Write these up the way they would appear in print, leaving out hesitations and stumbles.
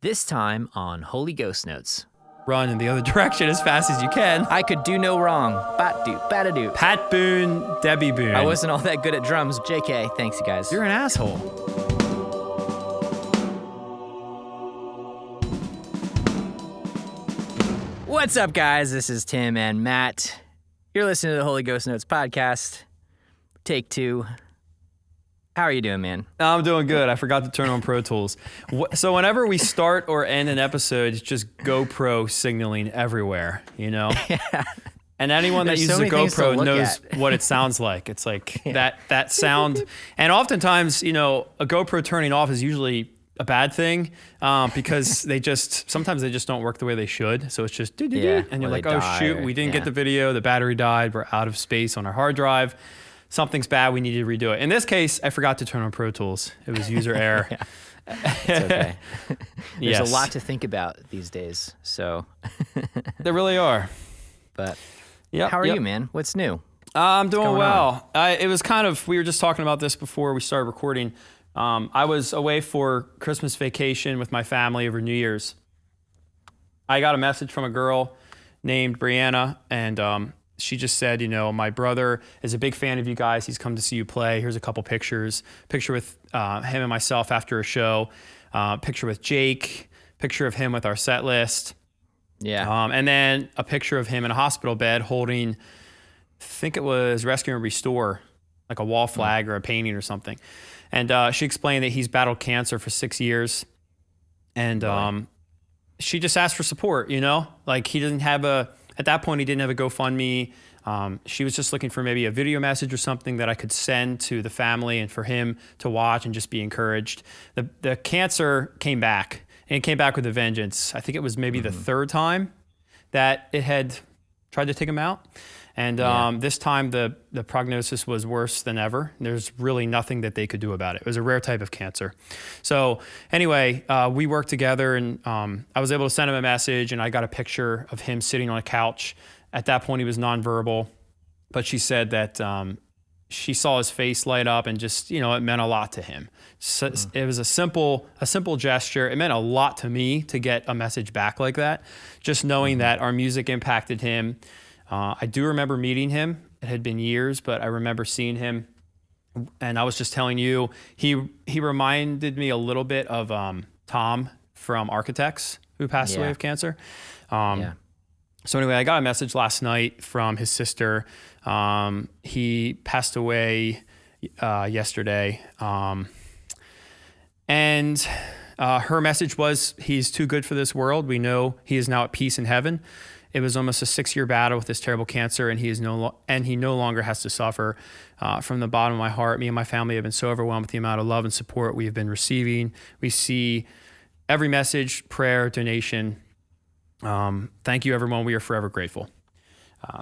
This time on Holy Ghost Notes. Run in the other direction as fast as you can. I could do no wrong. Bat-doot, bat-a-doot. Pat Boone, Debbie Boone. I wasn't all that good at drums. JK, thanks you guys. You're an asshole. What's up, guys? This is Tim and Matt. You're listening to the Holy Ghost Notes podcast. Take 2. How are you doing, man? I'm doing good. I forgot to turn on Pro Tools. So whenever we start or end an episode, it's just GoPro signaling everywhere, you know? Yeah. And anyone that There's uses so a many things to GoPro look knows at. what it sounds like. It's like that sound. And oftentimes, you know, a GoPro turning off is usually a bad thing because sometimes they just don't work the way they should. So it's just Yeah, and you're or like, they oh die shoot, or- we didn't yeah. get the video, the battery died, we're out of space on our hard drive. Something's bad, we need to redo it. In this case, I forgot to turn on Pro Tools. It was user error. It's okay. There's Yes. a lot to think about these days. So, There really are. but Yep, how are yep. you, man? What's new? I'm doing going well. It was we were just talking about this before we started recording. I was away for Christmas vacation with my family over New Year's. I got a message from a girl named Brianna, and she just said, you know, my brother is a big fan of you guys. He's come to see you play. Here's a couple pictures. Picture with him and myself after a show. Picture with Jake. Picture of him with our set list. Yeah. And then a picture of him in a hospital bed holding, I think it was Rescue and Restore, like a wall flag or a painting or something. And she explained that he's battled cancer for 6 years. And she just asked for support, you know? Like at that point, he didn't have a GoFundMe. She was just looking for maybe a video message or something that I could send to the family and for him to watch and just be encouraged. The cancer came back, and it came back with a vengeance. I think it was maybe the third time that it had tried to take him out. And this time the prognosis was worse than ever. There's really nothing that they could do about it. It was a rare type of cancer. So anyway, we worked together, and I was able to send him a message, and I got a picture of him sitting on a couch. At that point, he was nonverbal, but she said that she saw his face light up, and just, you know, it meant a lot to him. So it was a simple gesture. It meant a lot to me to get a message back like that, just knowing that our music impacted him. I do remember meeting him. It had been years, but I remember seeing him. And I was just telling you, he reminded me a little bit of Tom from Architects, who passed away Yeah. of cancer. Yeah. So anyway, I got a message last night from his sister. He passed away yesterday. And her message was, he's too good for this world. We know he is now at peace in heaven. It was almost a 6-year battle with this terrible cancer, and he no longer has to suffer. From the bottom of my heart, me and my family have been so overwhelmed with the amount of love and support we have been receiving. We see every message, prayer, donation. Thank you, everyone. We are forever grateful.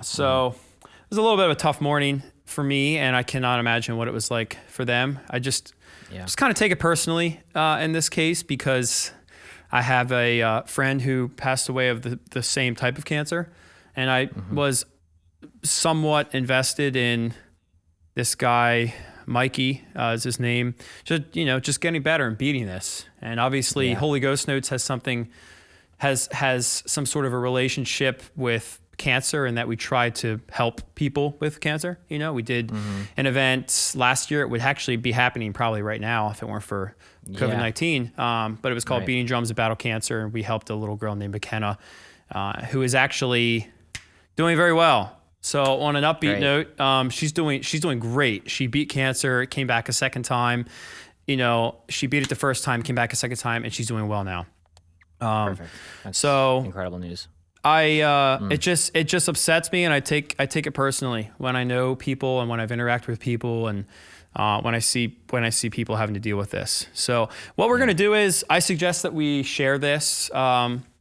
So it was a little bit of a tough morning for me, and I cannot imagine what it was like for them. I just kind of take it personally in this case, because I have a friend who passed away of the same type of cancer, and I was somewhat invested in this guy, Mikey is his name, just getting better and beating this. And obviously Holy Ghost Notes has some sort of a relationship with cancer, and that we try to help people with cancer. You know, we did an event last year. It would actually be happening probably right now if it weren't for COVID-19. But it was called Beating Drums to Battle Cancer, and we helped a little girl named McKenna, who is actually doing very well. So on an upbeat note, she's doing great. She beat cancer, came back a second time. You know, she beat it the first time, came back a second time, and she's doing well now. Perfect. That's so incredible news. It just upsets me, and I take it personally when I know people and when I've interacted with people, and when I see people having to deal with this. So what we're going to do is, I suggest that we share this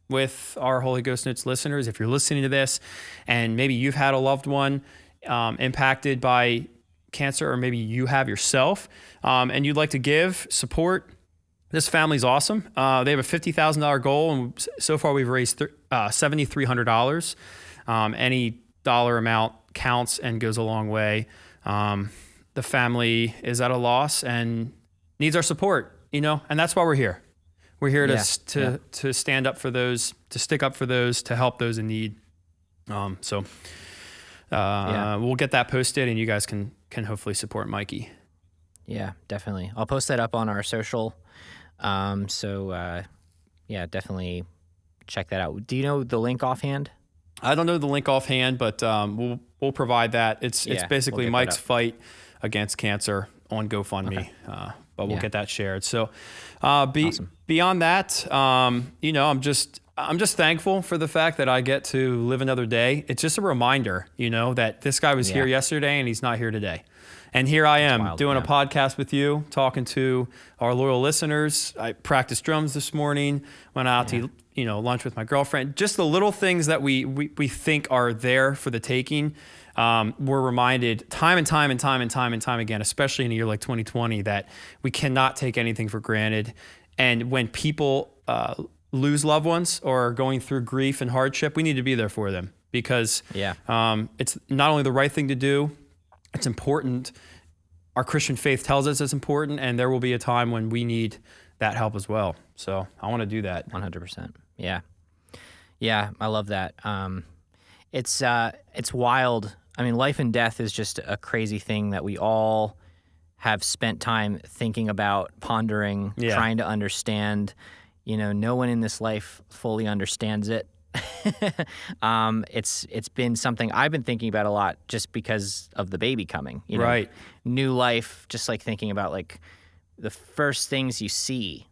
with our Holy Ghost Notes listeners. If you're listening to this and maybe you've had a loved one impacted by cancer, or maybe you have yourself, and you'd like to give support, this family's awesome. They have a $50,000 goal, and so far we've raised $7,300. Any dollar amount counts and goes a long way. The family is at a loss and needs our support, and that's why we're here. We're here Yeah. to stand up for those, to stick up for those, to help those in need. So we'll get that posted, and you guys can hopefully support Mikey. Yeah, definitely. I'll post that up on our social. Yeah, definitely check that out. Do you know the link offhand? I don't know the link offhand, but we'll provide that. It's basically we'll Mike's fight against cancer on GoFundMe. Okay. But we'll get that shared. So Awesome. beyond that, I'm just thankful for the fact that I get to live another day. It's just a reminder, that this guy was here yesterday and he's not here today. And here I am doing a podcast with you, talking to our loyal listeners. I practiced drums this morning, went out to lunch with my girlfriend. Just the little things that we think are there for the taking. We're reminded time and time again, especially in a year like 2020, that we cannot take anything for granted. And when people lose loved ones or are going through grief and hardship, we need to be there for them, because it's not only the right thing to do, it's important. Our Christian faith tells us it's important, and there will be a time when we need that help as well. So I want to do that. 100%. Yeah. Yeah, I love that. It's wild. I mean, life and death is just a crazy thing that we all have spent time thinking about, pondering, trying to understand. No one in this life fully understands it. It's been something I've been thinking about a lot, just because of the baby coming. Right. New life, just like thinking about like the first things you see.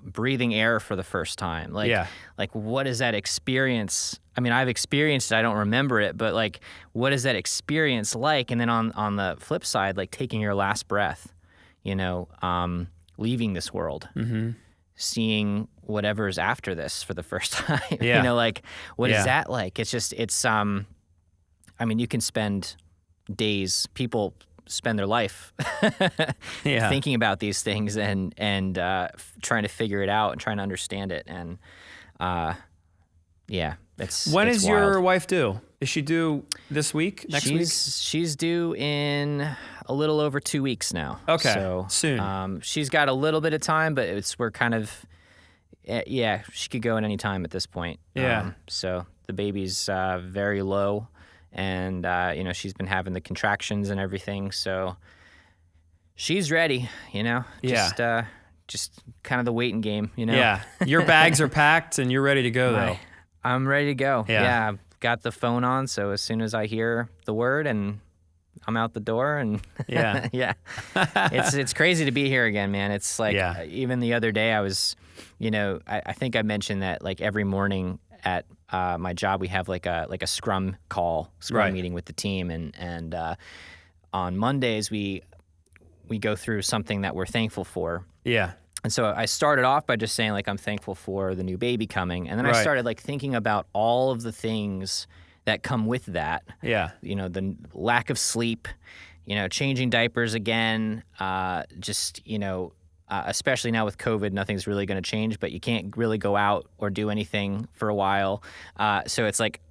Breathing air for the first time. Like what is that experience? I mean, I've experienced it. I don't remember it, but like, what is that experience like? And then on the flip side, like taking your last breath, leaving this world, seeing whatever's after this for the first time. What is that like? I mean, you can spend days, people spend their life thinking about these things and trying to figure it out and trying to understand it. And when is wild. your wife due? Is she due this week? Next week? She's due in a little over 2 weeks now. Okay, so soon. She's got a little bit of time, but we're kind of she could go at any time at this point. So the baby's very low. And, she's been having the contractions and everything. So she's ready, just kind of the waiting game, Yeah. Your bags are packed and you're ready to go, though. I'm ready to go. Yeah. I've got the phone on. So as soon as I hear the word, and I'm out the door, and it's crazy to be here again, man. It's like, even the other day I was, I think I mentioned that like every morning at my job, we have like a scrum meeting with the team, and on Mondays we go through something that we're thankful for. Yeah. And so I started off by just saying like I'm thankful for the new baby coming, and then I started like thinking about all of the things that come with that. Yeah. The lack of sleep, changing diapers again, especially now with COVID, nothing's really going to change, but you can't really go out or do anything for a while. So it's like,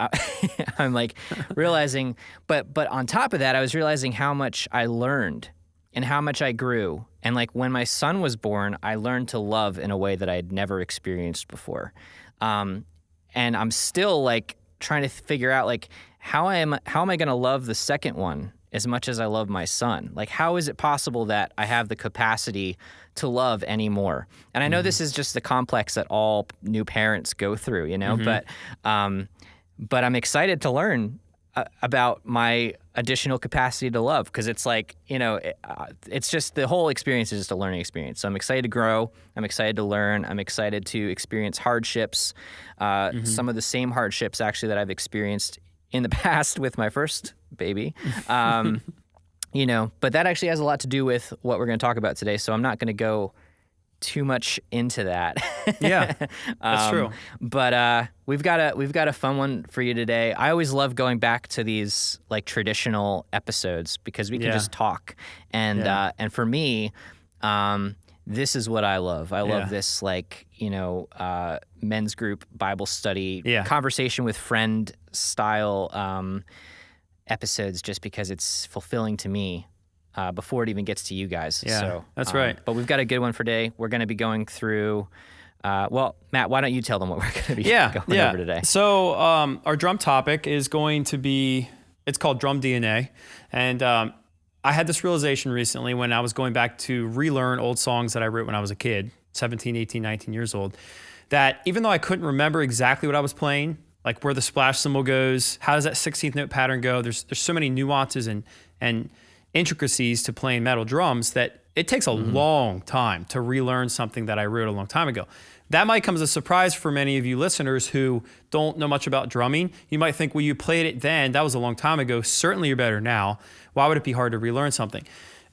I'm like realizing, but on top of that, I was realizing how much I learned and how much I grew. And like when my son was born, I learned to love in a way that I had never experienced before. And I'm still like trying to figure out like, how am I going to love the second one as much as I love my son? Like, how is it possible that I have the capacity to love anymore? And I know this is just the complex that all new parents go through, but I'm excited to learn about my additional capacity to love, because it's like, it's just the whole experience is just a learning experience. So I'm excited to grow. I'm excited to learn. I'm excited to experience hardships, some of the same hardships actually that I've experienced in the past with my first baby. But that actually has a lot to do with what we're going to talk about today. So I'm not going to go too much into that. Yeah, that's true. But we've got a fun one for you today. I always love going back to these like traditional episodes because we can just talk. And for me, this is what I love. I love this like, men's group Bible study, conversation with friend style episodes, just because it's fulfilling to me. before it even gets to you guys. Yeah, So that's right. But we've got a good one for today. We're going to be going through. Well, Matt, why don't you tell them what we're going to be going over today? So our drum topic is going to be, it's called Drum DNA. And I had this realization recently when I was going back to relearn old songs that I wrote when I was a kid, 17, 18, 19 years old, that even though I couldn't remember exactly what I was playing, like where the splash cymbal goes, how does that 16th note pattern go? There's so many nuances and intricacies to playing metal drums that it takes a long time to relearn something that I wrote a long time ago. That might come as a surprise for many of you listeners who don't know much about drumming. You might think, well, you played it then, that was a long time ago. Certainly you're better now. Why would it be hard to relearn something?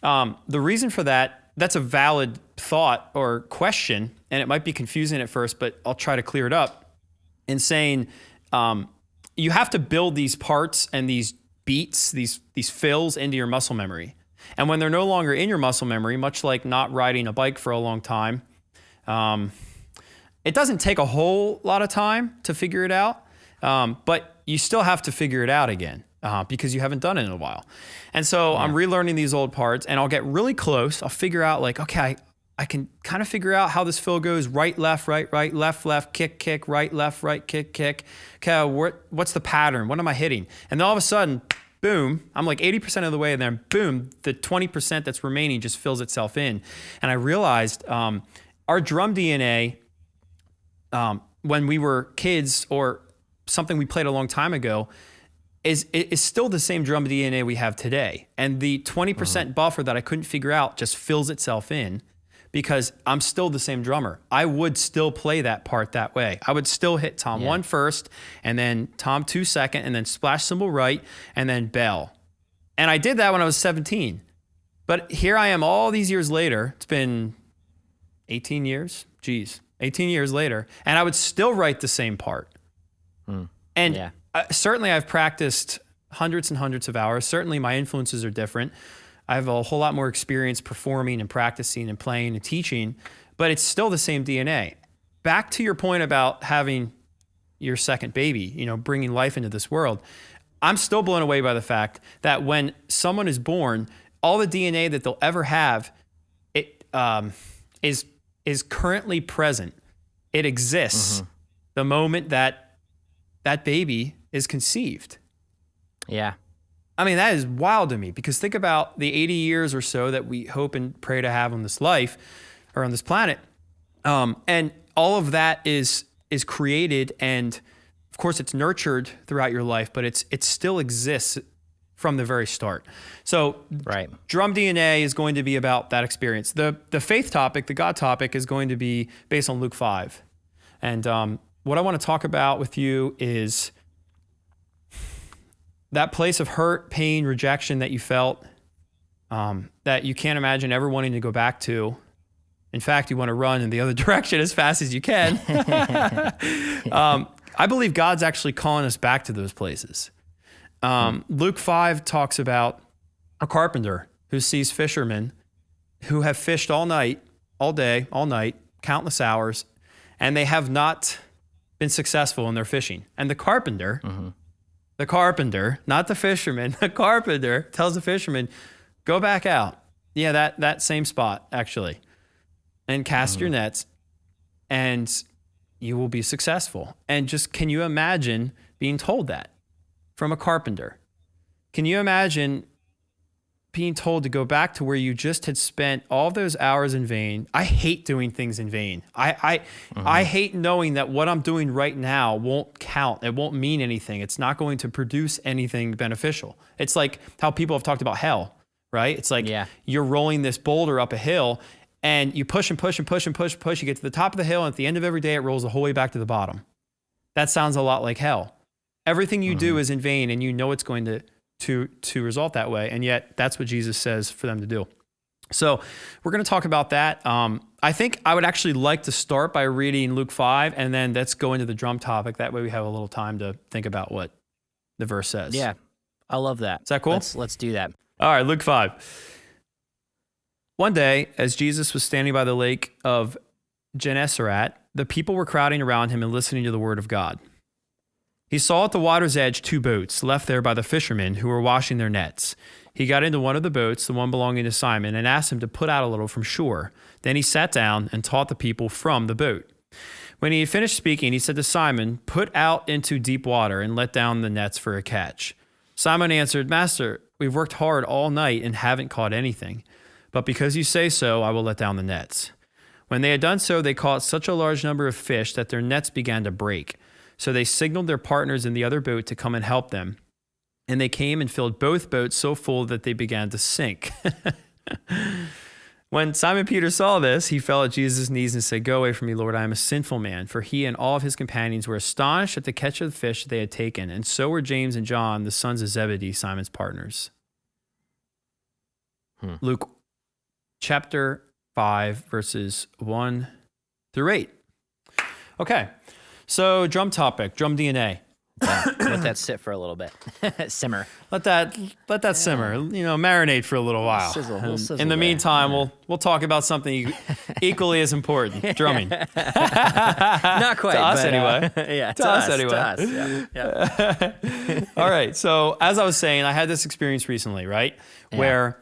The reason for that, that's a valid thought or question, and it might be confusing at first, but I'll try to clear it up in saying you have to build these parts and these beats, these fills into your muscle memory. And when they're no longer in your muscle memory, much like not riding a bike for a long time, it doesn't take a whole lot of time to figure it out, but you still have to figure it out again because you haven't done it in a while. And so I'm relearning these old parts, and I'll get really close. I'll figure out like, okay, I can kind of figure out how this fill goes: right, left, left, kick, right, left, kick. Okay, what's the pattern? What am I hitting? And then all of a sudden, boom, I'm like 80% of the way, and then boom, the 20% that's remaining just fills itself in. And I realized our drum DNA, when we were kids or something we played a long time ago, is still the same drum DNA we have today. And the 20% buffer that I couldn't figure out just fills itself in because I'm still the same drummer. I would still play that part that way. I would still hit tom 1 first, and then tom 2 second, and then splash cymbal right, and then bell. And I did that when I was 17. But here I am all these years later. It's been 18 years. 18 years later, and I would still write the same part. And certainly I've practiced hundreds and hundreds of hours. Certainly my influences are different. I have a whole lot more experience performing and practicing and playing and teaching, but it's still the same DNA. Back to your point about having your second baby, bringing life into this world. I'm still blown away by the fact that when someone is born, all the DNA that they'll ever have, it is currently present. It exists the moment that baby is conceived. Yeah. I mean, that is wild to me, because think about the 80 years or so that we hope and pray to have on this life or on this planet. And all of that is created, and of course it's nurtured throughout your life, but it still exists from the very start. So drum DNA is going to be about that experience. The faith topic, the God topic, is going to be based on Luke 5. And what I want to talk about with you is that place of hurt, pain, rejection that you felt, that you can't imagine ever wanting to go back to. In fact, you want to run in the other direction as fast as you can. I believe God's actually calling us back to those places. Luke 5 talks about a carpenter who sees fishermen who have fished all night, all day, all night, countless hours, and they have not been successful in their fishing. And the carpenter, not the fisherman, the carpenter tells the fisherman, go back out. Yeah, that same spot, actually, and cast your nets, and you will be successful. And just, can you imagine being told that from a carpenter? Can you imagine being told to go back to where you just had spent all those hours in vain? I hate doing things in vain. I hate knowing that what I'm doing right now won't count. It won't mean anything. It's not going to produce anything beneficial. It's like how people have talked about hell, right? It's like you're rolling this boulder up a hill, and you push and push and push and push and push. You get to the top of the hill, and at the end of every day, it rolls the whole way back to the bottom. That sounds a lot like hell. Everything you do is in vain, and you know it's going to result that way. And yet that's what Jesus says for them to do. So we're going to talk about that. I think I would actually like to start by reading Luke 5, and then let's go into the drum topic. That way we have a little time to think about what the verse says. Yeah, I love that. Is that cool? Let's do that. All right, Luke 5. One day, as Jesus was standing by the lake of Gennesaret, the people were crowding around him and listening to the word of God. He saw at the water's edge 2 boats left there by the fishermen who were washing their nets. He got into one of the boats, the one belonging to Simon, and asked him to put out a little from shore. Then he sat down and taught the people from the boat. When he had finished speaking, he said to Simon, "Put out into deep water and let down the nets for a catch." Simon answered, "Master, we've worked hard all night and haven't caught anything. But because you say so, I will let down the nets." When they had done so, they caught such a large number of fish that their nets began to break. So they signaled their partners in the other boat to come and help them. And they came and filled both boats so full that they began to sink. When Simon Peter saw this, he fell at Jesus' knees and said, "Go away from me, Lord, I am a sinful man." For he and all of his companions were astonished at the catch of the fish they had taken. And so were James and John, the sons of Zebedee, Simon's partners. Luke chapter 5, verses 1 through 8. Okay. So drum topic, drum DNA. Let that sit for a little bit. Simmer. Let that simmer. Marinate for a little while. We'll sizzle In the there. meantime, we'll talk about something equally as important: drumming. Not quite. To us, but, anyway. Yeah, To us, anyway. To us. Yeah. All right. So as I was saying, I had this experience recently, right, where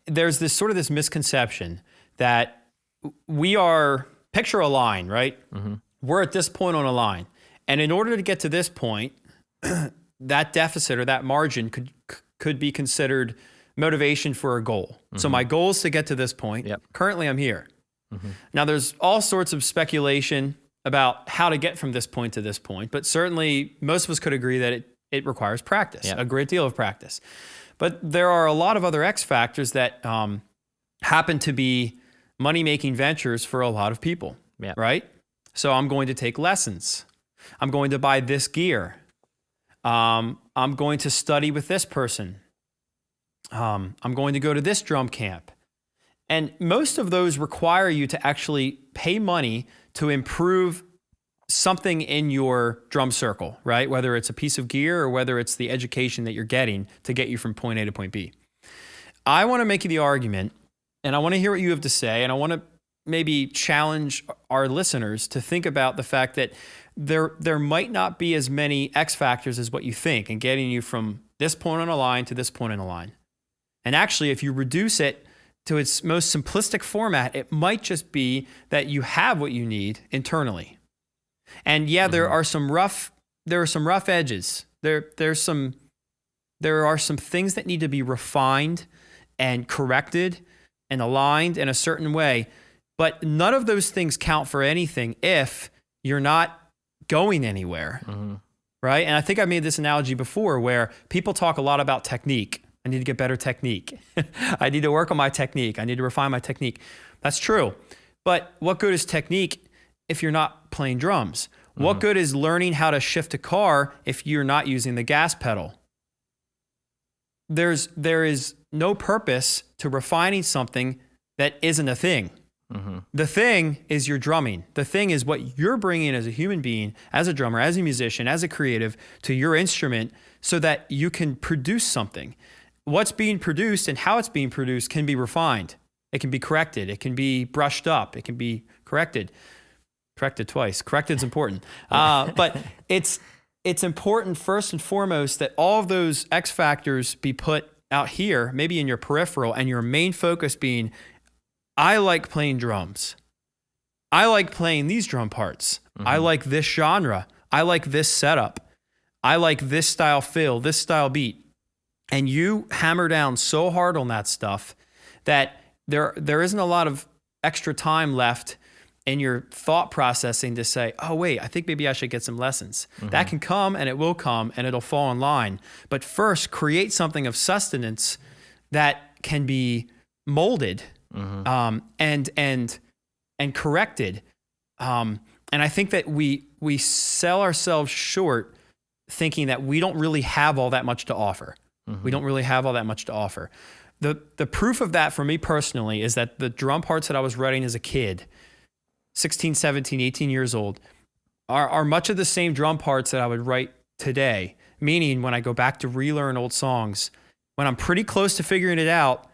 there's this misconception that we are, picture a line, right? Mm-hmm. We're at this point on a line. And in order to get to this point, that deficit or that margin could be considered motivation for a goal. Mm-hmm. So my goal is to get to this point. Yep. Currently, I'm here. Mm-hmm. Now, there's all sorts of speculation about how to get from this point to this point, but certainly most of us could agree that it requires practice, Yep. a great deal of practice. But there are a lot of other X factors that happen to be money-making ventures for a lot of people, Yep. right? So I'm going to take lessons. I'm going to buy this gear. I'm going to study with this person. I'm going to go to this drum camp. And most of those require you to actually pay money to improve something in your drum circle, right? Whether it's a piece of gear or whether it's the education that you're getting to get you from point A to point B. I want to make you the argument, and I want to hear what you have to say, and I want to maybe challenge our listeners to think about the fact that there might not be as many X factors as what you think in getting you from this point on a line to this point on a line. And actually, if you reduce it to its most simplistic format, it might just be that you have what you need internally. And yeah, there are some rough edges. There are some things that need to be refined and corrected and aligned in a certain way. But none of those things count for anything if you're not going anywhere, right? And I think I made this analogy before where people talk a lot about technique. I need to get better technique. I need to work on my technique. I need to refine my technique. That's true. But what good is technique if you're not playing drums? What good is learning how to shift a car if you're not using the gas pedal? There is no purpose to refining something that isn't a thing. The thing is your drumming. The thing is what you're bringing as a human being, as a drummer, as a musician, as a creative to your instrument so that you can produce something. What's being produced and how it's being produced can be refined. It can be corrected. It can be brushed up. It can be corrected. Corrected twice. Corrected's important. But it's important first and foremost that all of those X factors be put out here, maybe in your peripheral, and your main focus being, I like playing drums. I like playing these drum parts. I like this genre. I like this setup. I like this style fill, this style beat. And you hammer down so hard on that stuff that there isn't a lot of extra time left in your thought processing to say, oh, wait, I think maybe I should get some lessons. That can come and it will come and it'll fall in line. But first, create something of sustenance that can be molded and corrected. And I think that we sell ourselves short thinking that we don't really have all that much to offer. We don't really have all that much to offer. The proof of that for me personally is that the drum parts that I was writing as a kid, 16, 17, 18 years old, are much of the same drum parts that I would write today. Meaning when I go back to relearn old songs, when I'm pretty close to figuring it out,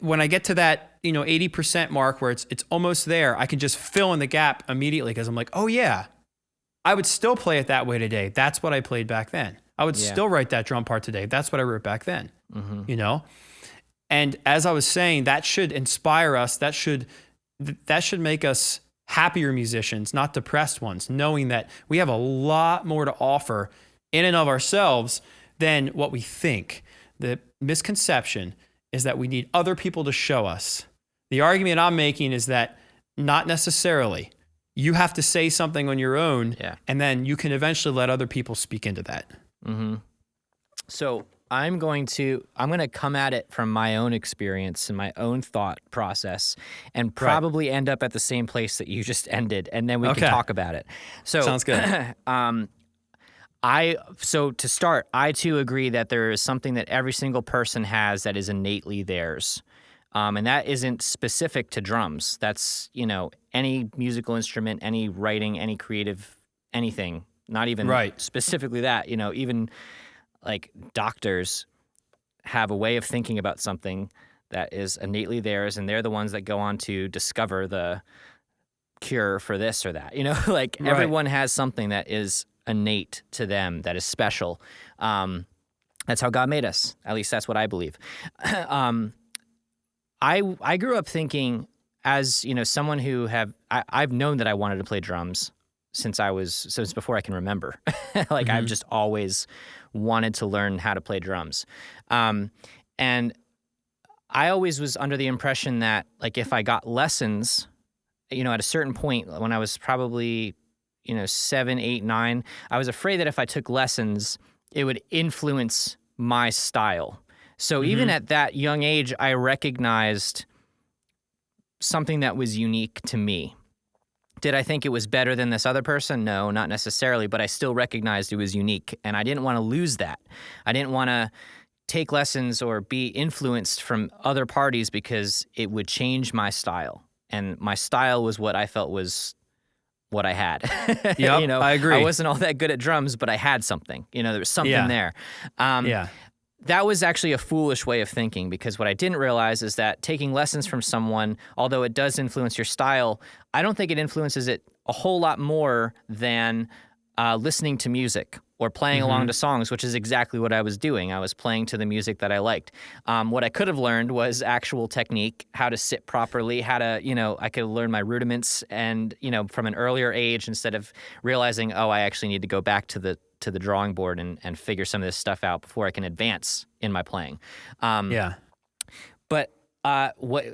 when I get to that 80% mark where it's almost there, I can just fill in the gap immediately because I'm like, oh yeah, I would still play it that way today. That's what I played back then. I would still write that drum part today. That's what I wrote back then, you know? And as I was saying, that should inspire us. That should make us happier musicians, not depressed ones, knowing that we have a lot more to offer in and of ourselves than what we think. The misconception is that we need other people to show us. The argument I'm making is that not necessarily. You have to say something on your own, and then you can eventually let other people speak into that. So I'm going to come at it from my own experience and my own thought process, and probably end up at the same place that you just ended, and then we can talk about it. So sounds good. So to start, I too agree that there is something that every single person has that is innately theirs. And that isn't specific to drums. That's, any musical instrument, any writing, any creative, anything, not even specifically that, even like doctors have a way of thinking about something that is innately theirs, and they're the ones that go on to discover the cure for this or that, everyone has something that is innate to them, that is special. That's how God made us. At least that's what I believe. I grew up thinking, as someone who I've known that I wanted to play drums since before I can remember. I've just always wanted to learn how to play drums. And I always was under the impression that if I got lessons, at a certain point when I was probably 7, 8, 9, I was afraid that if I took lessons, it would influence my style. So even at that young age, I recognized something that was unique to me. Did I think it was better than this other person? No, not necessarily, but I still recognized it was unique, and I didn't want to lose that. I didn't want to take lessons or be influenced from other parties because it would change my style, and my style was what I felt was what I had. Yep, I agree. I wasn't all that good at drums, but I had something. There was something there. That was actually a foolish way of thinking, because what I didn't realize is that taking lessons from someone, although it does influence your style, I don't think it influences it a whole lot more than listening to music or playing along to songs, which is exactly what I was doing. I was playing to the music that I liked. What I could have learned was actual technique, how to sit properly, how to, I could learn my rudiments and, from an earlier age, instead of realizing, I actually need to go back to the drawing board and figure some of this stuff out before I can advance in my playing. But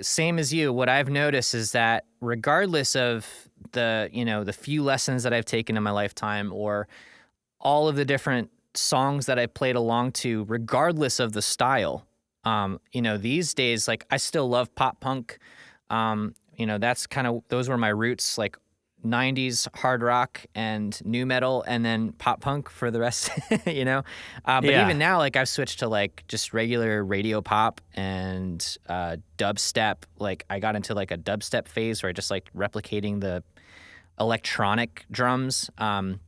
same as you, what I've noticed is that regardless of the few lessons that I've taken in my lifetime, or all of the different songs that I played along to, regardless of the style, these days, I still love pop punk. That's those were my roots, 90s hard rock and nu metal, and then pop punk for the rest, But even now, I've switched to just regular radio pop and dubstep. I got into a dubstep phase where I just replicating the electronic drums. No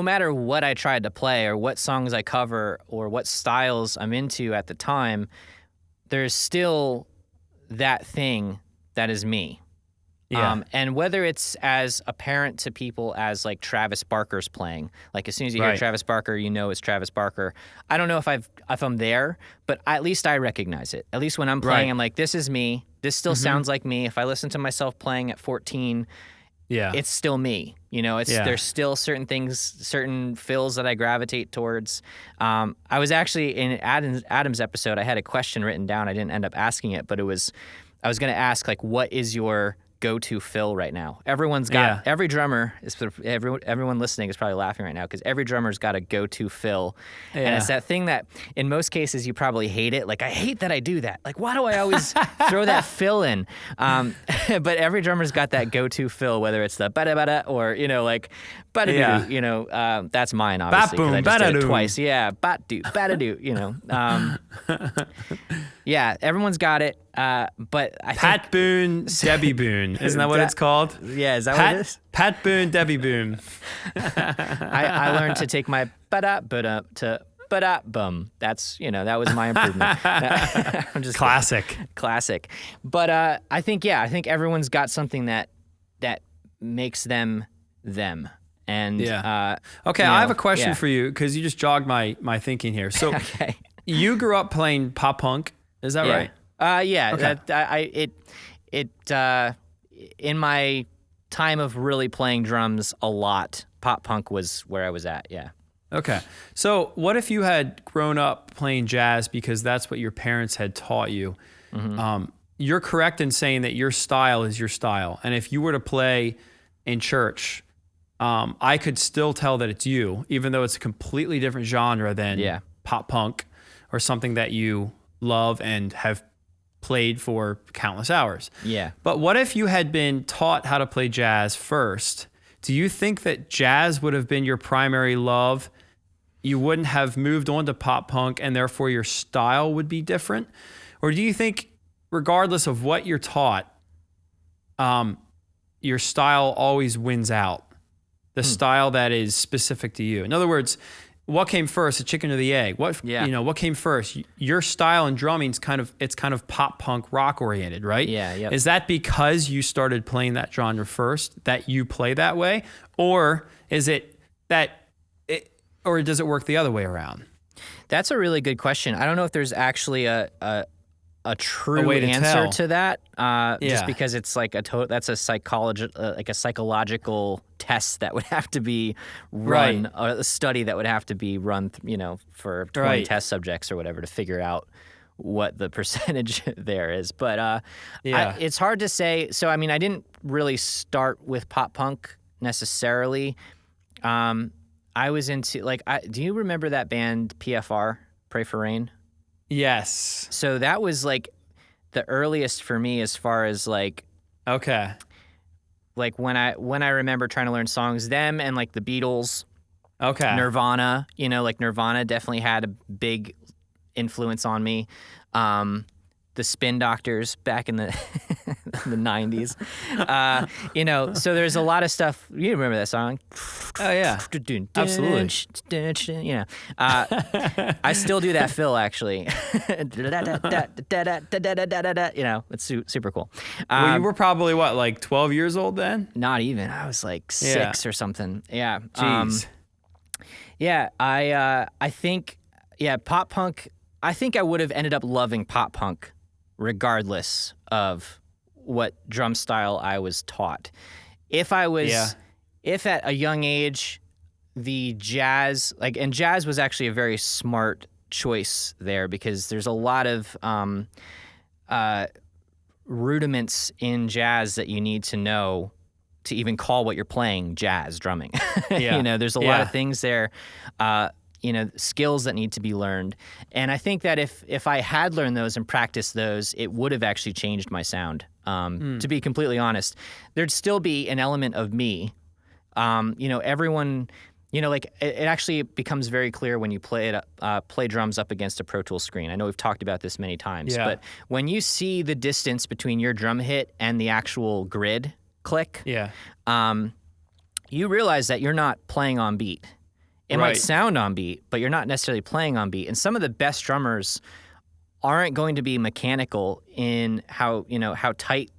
matter what I tried to play or what songs I cover or what styles I'm into at the time, there's still that thing that is me. And whether it's as apparent to people as Travis Barker's playing, as soon as you hear Travis Barker, it's Travis Barker. I don't know if I'm there, but at least I recognize it. At least when I'm playing, I'm like, this is me. This still sounds like me. If I listen to myself playing at 14, it's still me. There's still certain things, certain fills that I gravitate towards. I was actually in Adam's episode, I had a question written down. I didn't end up asking it, but I was going to ask, what is your go-to fill right now? Everyone's got every drummer everyone listening is probably laughing right now, because every drummer's got a go-to fill, and it's that thing that in most cases you probably hate it. I hate that I do that. Why do I always throw that fill in? But every drummer's got that go-to fill, whether it's the bada or bada that's mine, obviously, because I just did it twice. Everyone's got it. But I Pat Boone, Debbie Boone. Isn't that what it's called? Yeah, is that what it is? Pat Boone, Debbie Boone. I learned to take my ba-da to ba-da-bum. That's, that was my improvement. I'm just classic. But I think everyone's got something that makes them them. And Okay, I have a question for you because you just jogged my thinking here. So okay. you grew up playing pop punk, is that right? Okay. In my time of really playing drums a lot, pop punk was where I was at. Yeah. Okay. So what if you had grown up playing jazz because that's what your parents had taught you? You're correct in saying that your style is your style. And if you were to play in church, I could still tell that it's you, even though it's a completely different genre than pop punk or something that you love and have played for countless hours. Yeah. But what if you had been taught how to play jazz first? Do you think that jazz would have been your primary love? You wouldn't have moved on to pop punk and therefore your style would be different? Or do you think regardless of what you're taught, your style always wins out? The style that is specific to you. In other words, what came first, the chicken or the egg? What came first? Your style and drumming is kind of pop punk rock oriented, right? Yeah. Yep. Is that because you started playing that genre first that you play that way, or is it or does it work the other way around? That's a really good question. I don't know if there's actually a true answer to that. Just because it's like that's a psychological test that would have to be run, or a study that would have to be run, for 20 test subjects or whatever to figure out what the percentage there is. But it's hard to say. So I mean, I didn't really start with pop punk necessarily. I was into do you remember that band PFR, Pray for Rain? Yes. So that was like the earliest for me as far as okay. Like when I remember trying to learn songs, them and like the Beatles, okay, Nirvana, Nirvana definitely had a big influence on me. The Spin Doctors back in the the 90s. So there's a lot of stuff. You remember that song? Oh yeah, absolutely. I still do that fill actually. It's super cool. Well, you were probably what, 12 years old then? Not even. I was like 6 or something. Yeah. Jeez. I think pop punk. I think I would have ended up loving pop punk regardless of what drum style I was taught. If at a young age, the jazz, and jazz was actually a very smart choice there because there's a lot of rudiments in jazz that you need to know to even call what you're playing jazz drumming. There's a lot of things there. Skills that need to be learned. And I think that if I had learned those and practiced those, it would have actually changed my sound. To be completely honest, there'd still be an element of me. Everyone, it actually becomes very clear when you play drums up against a Pro Tools screen. I know we've talked about this many times, but when you see the distance between your drum hit and the actual grid click, you realize that you're not playing on beat. It might sound on beat, but you're not necessarily playing on beat. And some of the best drummers aren't going to be mechanical in how tight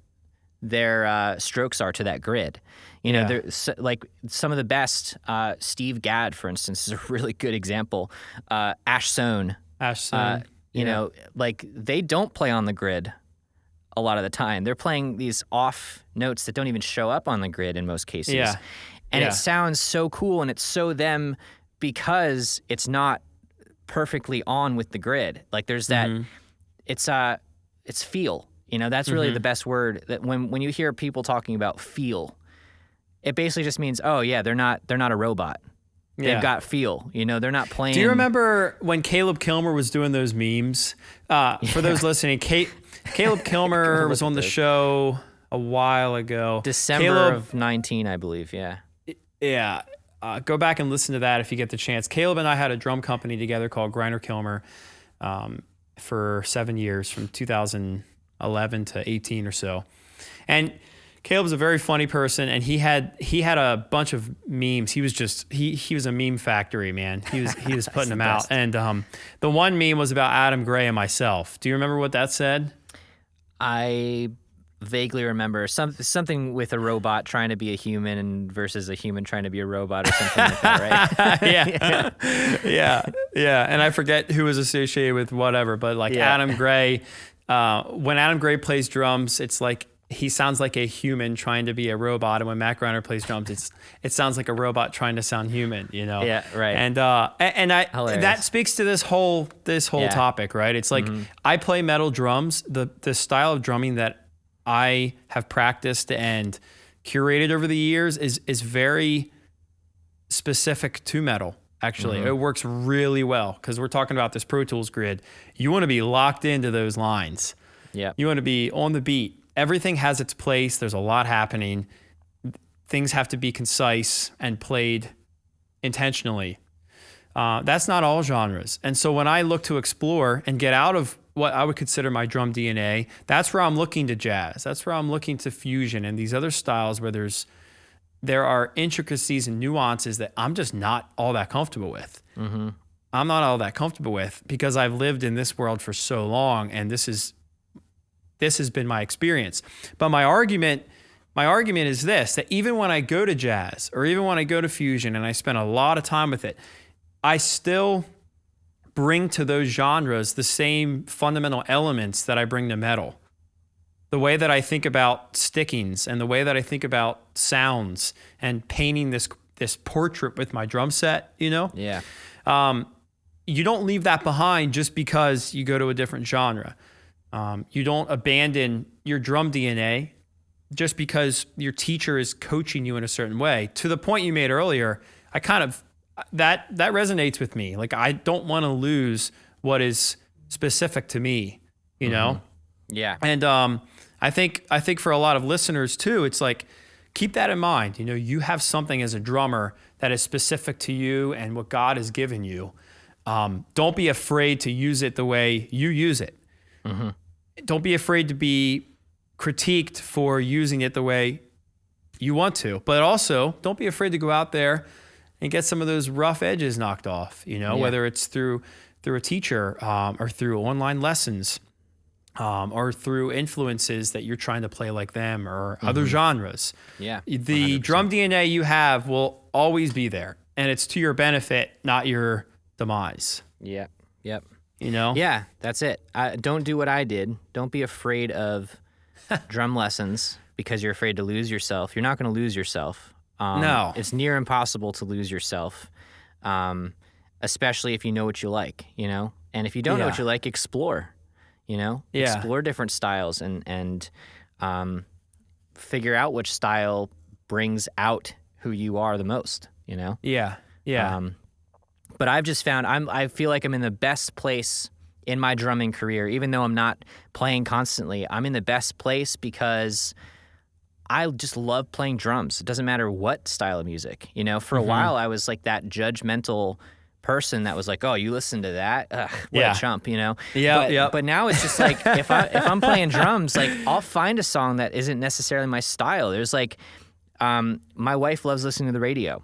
their strokes are to that grid. Like some of the best, Steve Gadd, for instance, is a really good example. Ash Sohn. They don't play on the grid a lot of the time. They're playing these off notes that don't even show up on the grid in most cases. Yeah. And it sounds so cool and it's so them because it's not perfectly on with the grid. Like there's that, it's feel. That's really the best word. That when you hear people talking about feel, it basically just means, oh yeah, they're not a robot. They've got feel. They're not playing. Do you remember when Caleb Kilmer was doing those memes? For those listening, Caleb Kilmer was on the show a while ago. December of 19, I believe. Yeah. Yeah. Go back and listen to that if you get the chance. Caleb and I had a drum company together called Griner Kilmer for 7 years, from 2011 to 18 or so. And Caleb was a very funny person, and he had a bunch of memes. He was just he was a meme factory, man. He was putting them out. And the one meme was about Adam Gray and myself. Do you remember what that said? I vaguely remember something with a robot trying to be a human versus a human trying to be a robot or something like that, right? yeah. And I forget who was associated with whatever, but like Adam Gray, when Adam Gray plays drums, it's like he sounds like a human trying to be a robot, and when Matt Griner plays drums, it sounds like a robot trying to sound human, you know? Yeah, right. And that speaks to this whole topic, right? It's like I play metal drums. The style of drumming that I have practiced and curated over the years is very specific to metal. Actually, it works really well because we're talking about this Pro Tools grid. You want to be locked into those lines. Yeah. You want to be on the beat. Everything has its place. There's a lot happening. Things have to be concise and played intentionally. That's not all genres. And so when I look to explore and get out of what I would consider my drum DNA, that's where I'm looking to jazz. That's where I'm looking to fusion and these other styles where there are intricacies and nuances that I'm just not all that comfortable with. I'm not all that comfortable with because I've lived in this world for so long, and this has been my experience. But my argument is this, that even when I go to jazz or even when I go to fusion and I spend a lot of time with it, I still bring to those genres the same fundamental elements that I bring to metal. The way that I think about stickings and the way that I think about sounds and painting this portrait with my drum set, you know? Yeah. You don't leave that behind just because you go to a different genre. You don't abandon your drum DNA just because your teacher is coaching you in a certain way. To the point you made earlier, that resonates with me. Like, I don't want to lose what is specific to me, you know? Yeah. And I think for a lot of listeners too, it's like, keep that in mind. You know, you have something as a drummer that is specific to you and what God has given you. Don't be afraid to use it the way you use it. Don't be afraid to be critiqued for using it the way you want to, but also don't be afraid to go out there and get some of those rough edges knocked off, you know, whether it's through a teacher, or through online lessons, or through influences that you're trying to play like them or other genres. Yeah. 100%. The 100%. drum DNA you have will always be there, and it's to your benefit, not your demise. Yeah. Yep. You know? Yeah, that's it. Don't do what I did. Don't be afraid of drum lessons because you're afraid to lose yourself. You're not going to lose yourself. No. It's near impossible to lose yourself, especially if you know what you like, you know? And if you don't know what you like, explore, you know? Yeah. Explore different styles and figure out which style brings out who you are the most, you know? Yeah. But I've just found I feel like I'm in the best place in my drumming career, even though I'm not playing constantly. I'm in the best place because I just love playing drums. It doesn't matter what style of music. You know, for a while I was like that judgmental person that was like, "Oh, you listen to that? Ugh, what a chump," you know? But now it's just like if I'm playing drums, like I'll find a song that isn't necessarily my style. There's like my wife loves listening to the radio.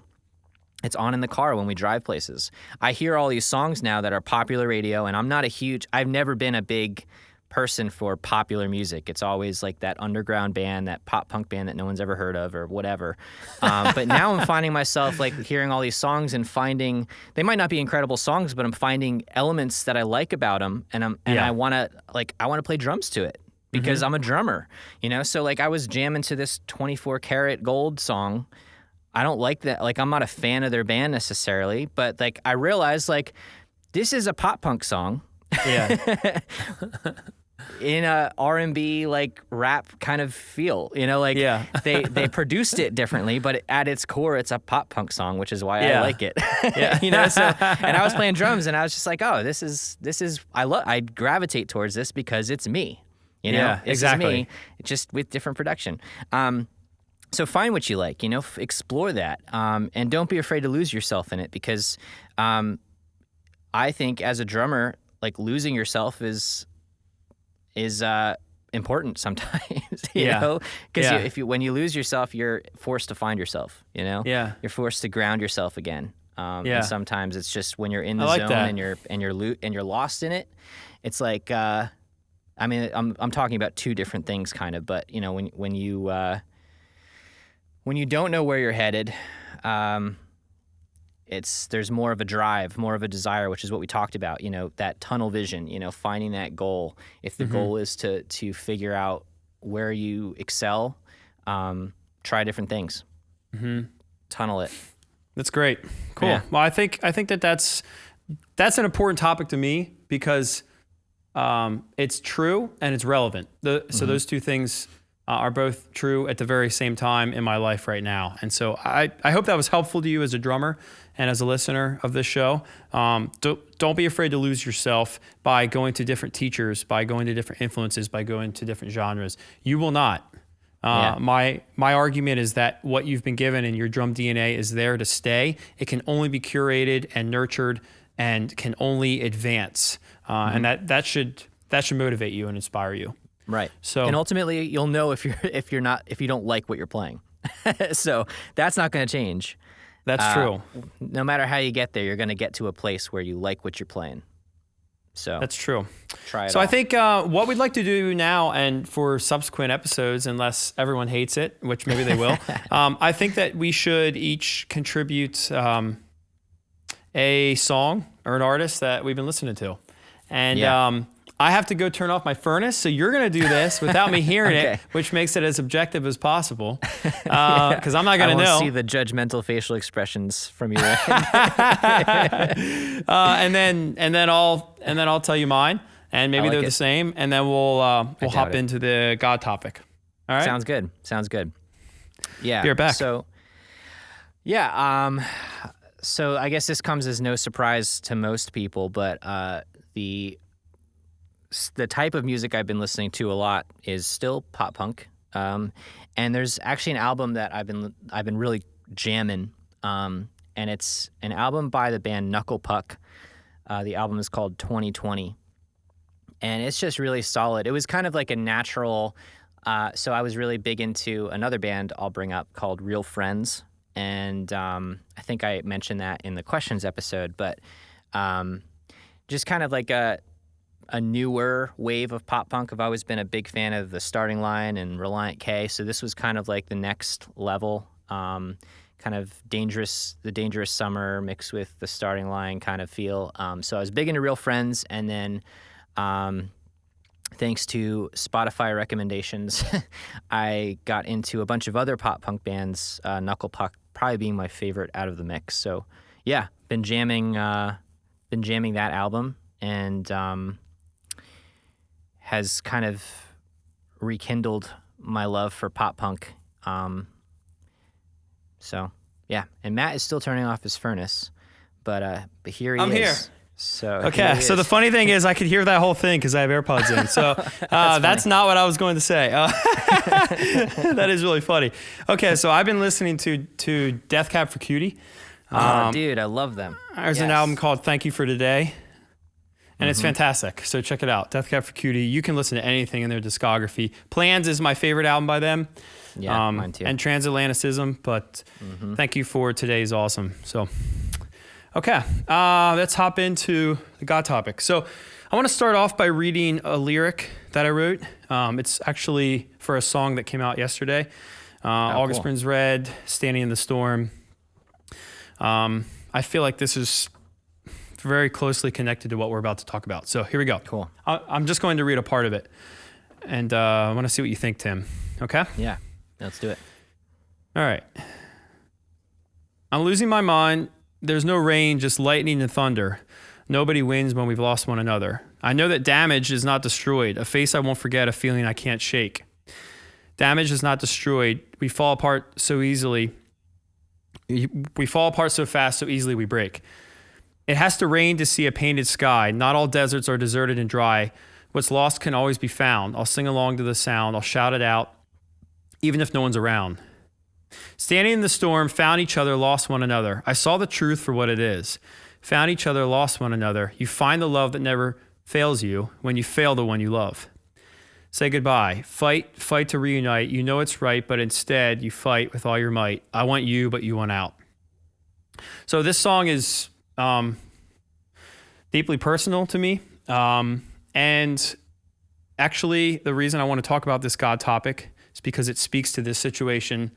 It's on in the car when we drive places. I hear all these songs now that are popular radio, and I've never been a big person for popular music. It's always like that underground band, that pop punk band that no one's ever heard of or whatever. But now I'm finding myself like hearing all these songs and finding, they might not be incredible songs, but I'm finding elements that I like about them, and I want to play drums to it because I'm a drummer, you know? So like I was jamming to this 24 Karat Gold song. I don't like that. Like, I'm not a fan of their band necessarily, but like I realized like this is a pop punk song. Yeah. In a R&B like rap kind of feel, you know, like they produced it differently, but at its core, it's a pop punk song, which is why I like it. You know, so, and I was playing drums and I was just like, oh, this is, I gravitate towards this because it's me, you know, Yeah, exactly. Is me, just with different production. So find what you like, you know, explore that, and don't be afraid to lose yourself in it because I think as a drummer, like losing yourself is important sometimes, you know, because when you lose yourself, you're forced to find yourself, you know, you're forced to ground yourself again. And sometimes it's just when you're in the zone and you're lost in it. It's like, I mean, I'm talking about two different things, kind of. But when you don't know where you're headed, there's more of a drive, more of a desire, which is what we talked about. That tunnel vision. Finding that goal. If the goal is to figure out where you excel, try different things. Tunnel it. That's great. Cool. Yeah. Well, I think that's an important topic to me because it's true and it's relevant. So those two things are both true at the very same time in my life right now. And so I hope that was helpful to you as a drummer and as a listener of this show. Don't be afraid to lose yourself by going to different teachers, by going to different influences, by going to different genres. You will not. My argument is that what you've been given in your drum DNA is there to stay. It can only be curated and nurtured and can only advance. And that should motivate you and inspire you. Right. So, and ultimately, you'll know if you don't like what you're playing. So that's not going to change. That's true. No matter how you get there, you're going to get to a place where you like what you're playing. So that's true. Try it. So I think what we'd like to do now, and for subsequent episodes, unless everyone hates it, which maybe they will, I think that we should each contribute a song or an artist that we've been listening to. And I have to go turn off my furnace, so you're going to do this without me hearing it, which makes it as objective as possible. Because I'm not going to know. I won't see the judgmental facial expressions from you. And then I'll tell you mine, and maybe they're the same, and then we'll hop into the God topic. All right. Sounds good. Yeah. Be right back. So I guess this comes as no surprise to most people, but the type of music I've been listening to a lot is still pop punk. And there's actually an album that I've been really jamming. And it's an album by the band Knuckle Puck. The album is called 2020. And it's just really solid. It was kind of like a natural. So I was really big into another band I'll bring up called Real Friends. And I think I mentioned that in the questions episode, but just kind of like a newer wave of pop punk. I've always been a big fan of the Starting Line and Reliant K, so this was kind of like the next level, kind of the Dangerous Summer mixed with the Starting Line kind of feel. So I was big into Real Friends, and then thanks to Spotify recommendations, I got into a bunch of other pop punk bands, Knuckle Puck probably being my favorite out of the mix. So yeah, been jamming that album, and has kind of rekindled my love for pop punk. So yeah, and Matt is still turning off his furnace, but here he is. I'm here. So okay, so the funny thing is I could hear that whole thing because I have AirPods in. So that's not what I was going to say. That is really funny. Okay, so I've been listening to Death Cab for Cutie. Dude, I love them. There's an album called Thank You for Today. And it's fantastic. So check it out. Death Cab for Cutie. You can listen to anything in their discography. Plans is my favorite album by them. Yeah, mine too. And Transatlanticism. But Thank You for Today is awesome. So, okay. Let's hop into the God topic. So I want to start off by reading a lyric that I wrote. It's actually for a song that came out yesterday. August Burns Red, Standing in the Storm. I feel like this is very closely connected to what we're about to talk about. So here we go. Cool. I'm just going to read a part of it. And I want to see what you think, Tim. Okay? Yeah, let's do it. All right. I'm losing my mind. There's no rain, just lightning and thunder. Nobody wins when we've lost one another. I know that damage is not destroyed. A face I won't forget, a feeling I can't shake. Damage is not destroyed. We fall apart so easily. We fall apart so fast, so easily we break. It has to rain to see a painted sky. Not all deserts are deserted and dry. What's lost can always be found. I'll sing along to the sound. I'll shout it out, even if no one's around. Standing in the storm, found each other, lost one another. I saw the truth for what it is. Found each other, lost one another. You find the love that never fails you when you fail the one you love. Say goodbye. Fight to reunite. You know it's right, but instead you fight with all your might. I want you, but you want out. So this song is deeply personal to me. And actually, the reason I want to talk about this God topic is because it speaks to this situation.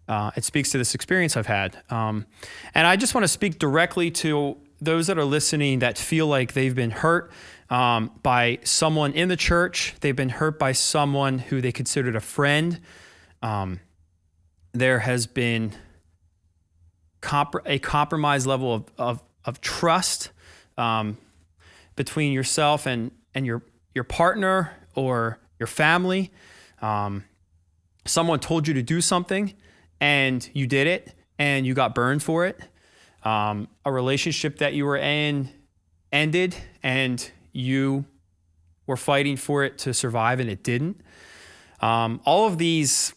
It speaks to this experience I've had. And I just want to speak directly to those that are listening that feel like they've been hurt by someone in the church. They've been hurt by someone who they considered a friend. There has been a compromised level of trust between yourself and your partner or your family. Someone told you to do something and you did it and you got burned for it. A relationship that you were in ended and you were fighting for it to survive and it didn't. All of these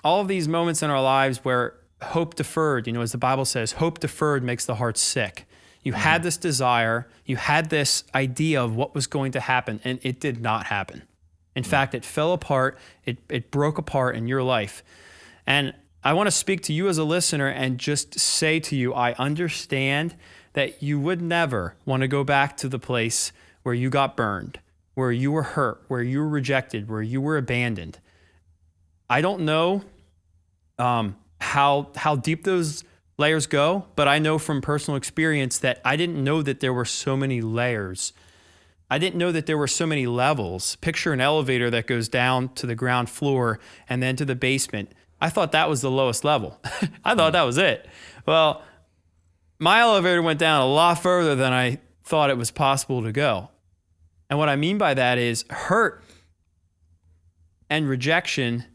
moments in our lives where hope deferred, as the Bible says, hope deferred makes the heart sick. You had this desire, you had this idea of what was going to happen, and it did not happen. In fact, it fell apart, it broke apart in your life. And I want to speak to you as a listener and just say to you, I understand that you would never want to go back to the place where you got burned, where you were hurt, where you were rejected, where you were abandoned. I don't know how deep those layers go, but I know from personal experience that I didn't know that there were so many layers. I didn't know that there were so many levels. Picture an elevator that goes down to the ground floor and then to the basement. I thought that was the lowest level. I thought that was it. Well, my elevator went down a lot further than I thought it was possible to go. And what I mean by that is hurt and rejection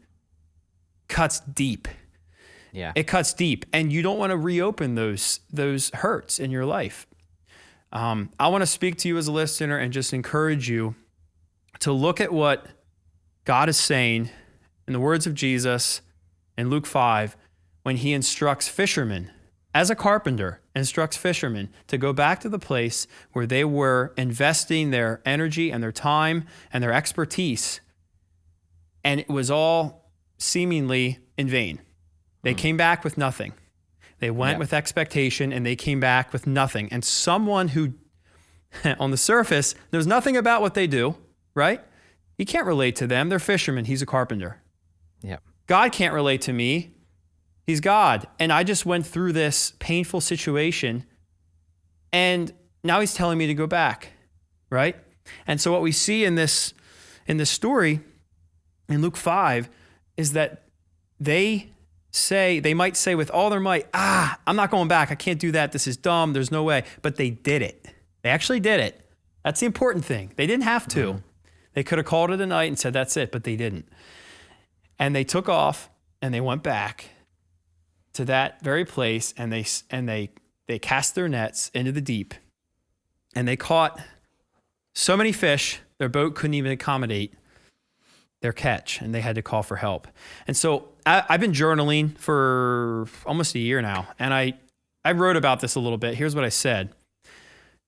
cuts deep. Yeah. It cuts deep, and you don't want to reopen those hurts in your life. I want to speak to you as a listener and just encourage you to look at what God is saying in the words of Jesus in Luke 5 when he instructs fishermen, as a carpenter, instructs fishermen to go back to the place where they were investing their energy and their time and their expertise, and it was all seemingly in vain. They came back with nothing. They went with expectation and they came back with nothing. And someone who, on the surface, knows nothing about what they do, right? He can't relate to them. They're fishermen. He's a carpenter. Yeah. God can't relate to me. He's God. And I just went through this painful situation and now he's telling me to go back, right? And so what we see in this story in Luke 5 is that they might say with all their might, I'm not going back. I can't do that. This is dumb. There's no way. But they did it. They actually did it. That's the important thing. They didn't have to. Mm-hmm. They could have called it a night and said, that's it, but they didn't. And they took off and they went back to that very place and they cast their nets into the deep and they caught so many fish, their boat couldn't even accommodate their catch and they had to call for help. And so I've been journaling for almost a year now, and I wrote about this a little bit. Here's what I said.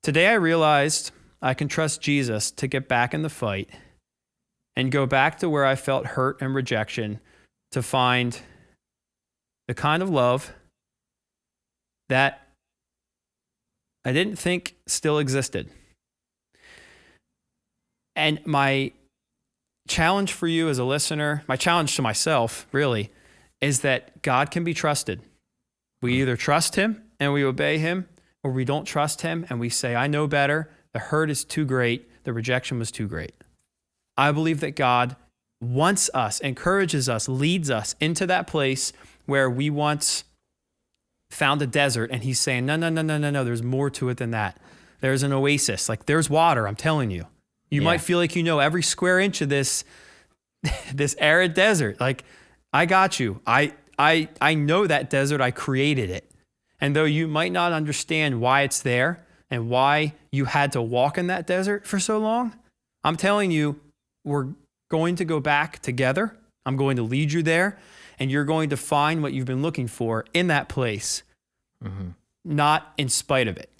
Today I realized I can trust Jesus to get back in the fight and go back to where I felt hurt and rejection to find the kind of love that I didn't think still existed. And my challenge for you as a listener, my challenge to myself really, is that God can be trusted. We either trust him and we obey him, or we don't trust him and we say, I know better. The hurt is too great. The rejection was too great. I believe that God wants us, encourages us, leads us into that place where we once found a desert and he's saying, no, there's more to it than that. There's an oasis, like there's water, I'm telling you. You might feel like you know every square inch of this arid desert. Like, I got you. I know that desert. I created it. And though you might not understand why it's there and why you had to walk in that desert for so long, I'm telling you, we're going to go back together. I'm going to lead you there, and you're going to find what you've been looking for in that place, not in spite of it.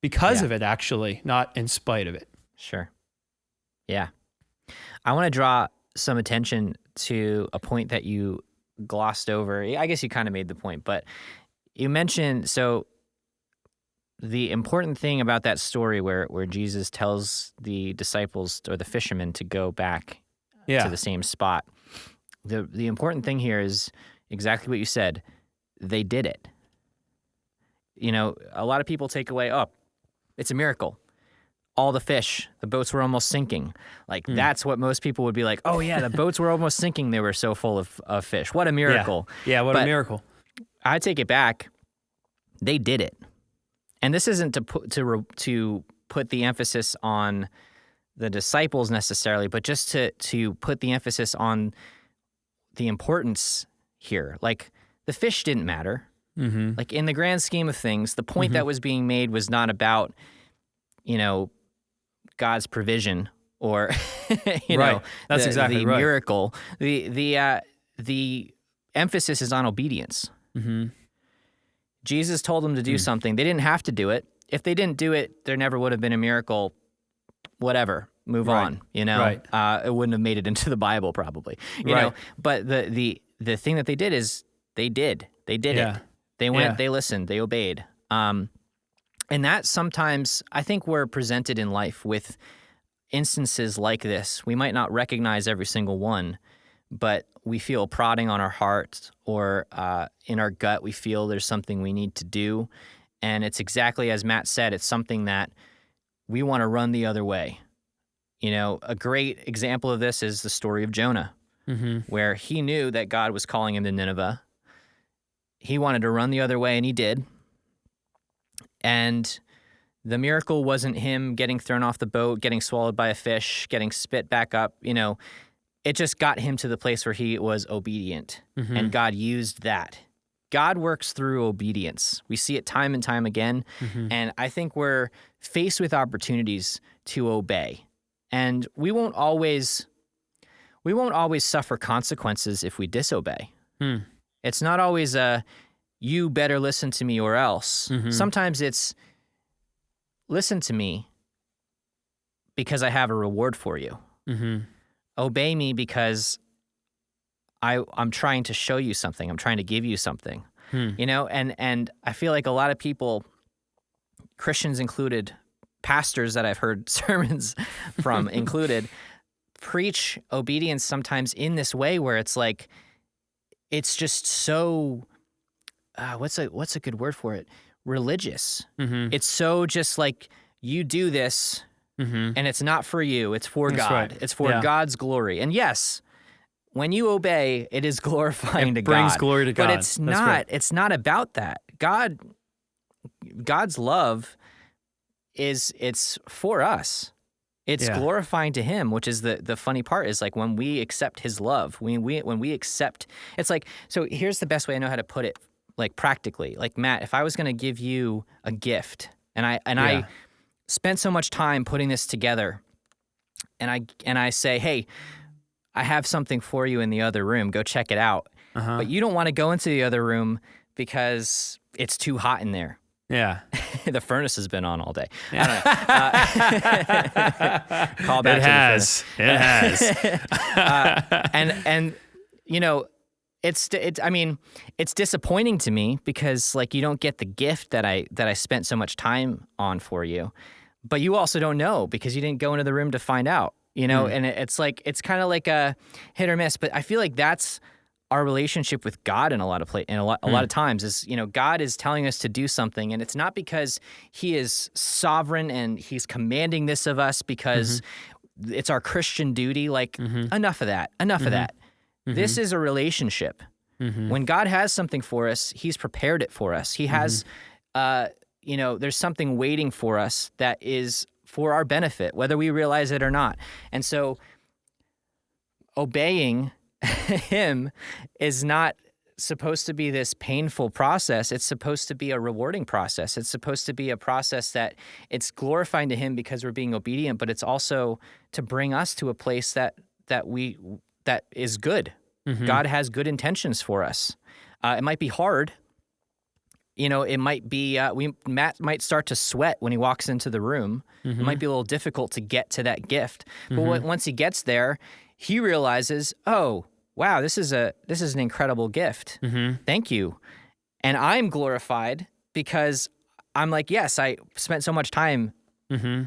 Because of it, actually, not in spite of it. Sure. Yeah. I want to draw some attention to a point that you glossed over. I guess you kind of made the point, but you mentioned, so the important thing about that story where Jesus tells the disciples or the fishermen to go back Yeah. to the same spot, the important thing here is exactly what you said. They did it. You know, a lot of people take away, oh, it's a miracle. All the fish, the boats were almost sinking. Like, that's what most people would be like, oh, yeah, the boats were almost sinking. They were so full of fish. What a miracle. Yeah, what a But miracle. I take it back. They did it. And this isn't to put the emphasis on the disciples necessarily, but just to put the emphasis on the importance here. Like, the fish didn't matter. Mm-hmm. Like, in the grand scheme of things, the point that was being made was not about, you know, God's provision or, you Right. know, That's the exactly right. miracle. The emphasis is on obedience. Mm-hmm. Jesus told them to do something. They didn't have to do it. If they didn't do it, there never would have been a miracle. Whatever, move Right. on. You know, Right. it wouldn't have made it into the Bible probably. You Right. know, but the thing that they did is they did Yeah. it. They went. Yeah. They listened. They obeyed. And that sometimes I think we're presented in life with instances like this. We might not recognize every single one, but we feel prodding on our heart or in our gut, we feel there's something we need to do. And it's exactly as Matt said, it's something that we want to run the other way. You know, a great example of this is the story of Jonah, where he knew that God was calling him to Nineveh. He wanted to run the other way, and he did. And the miracle wasn't him getting thrown off the boat, getting swallowed by a fish, getting spit back up. You know, it just got him to the place where he was obedient, and God used that. God works through obedience. We see it time and time again, and I think we're faced with opportunities to obey, and we won't always suffer consequences if we disobey. It's not always a, you better listen to me or else. Sometimes it's, listen to me because I have a reward for you. Obey me because I'm trying to show you something. I'm trying to give you something. You know, and I feel like a lot of people, Christians included, pastors that I've heard sermons from included, preach obedience sometimes in this way where it's like, it's just so, what's a good word for it? Religious. It's so just like, you do this and it's not for you, it's for That's God. right. It's for Yeah. God's glory. And yes, when you obey, it is glorifying to God. It brings glory to God. But it's That's not, right. it's not about that. God's love it's for us. It's Yeah. glorifying to him, which is the funny part is like when we accept his love, when we accept, it's like, so here's the best way I know how to put it, like practically. Like, Matt, if I was going to give you a gift and I spent so much time putting this together and I say, hey, I have something for you in the other room, go check it out. But you don't want to go into the other room because it's too hot in there. Yeah. The furnace has been on all day. I don't know. Call back It to has. It has. the furnace. And you know, it's disappointing to me because like you don't get the gift that I spent so much time on for you, but you also don't know because you didn't go into the room to find out. You know, and it's like it's kind of like a hit or miss. But I feel like that's our relationship with God in a lot of a lot of times is, you know, God is telling us to do something, and it's not because He is sovereign and He's commanding this of us because it's our Christian duty. Like enough of that. Enough of that. This is a relationship. When God has something for us, He's prepared it for us. He has, you know, there's something waiting for us that is for our benefit, whether we realize it or not. And so obeying Him is not supposed to be this painful process. It's supposed to be a rewarding process. It's supposed to be a process that it's glorifying to Him because we're being obedient, but it's also to bring us to a place that is good. God has good intentions for us. It might be hard. You know, it might be, Matt might start to sweat when he walks into the room. It might be a little difficult to get to that gift. But once he gets there, he realizes, oh, wow, this is an incredible gift. Thank you. And I'm glorified because I'm like, yes, I spent so much time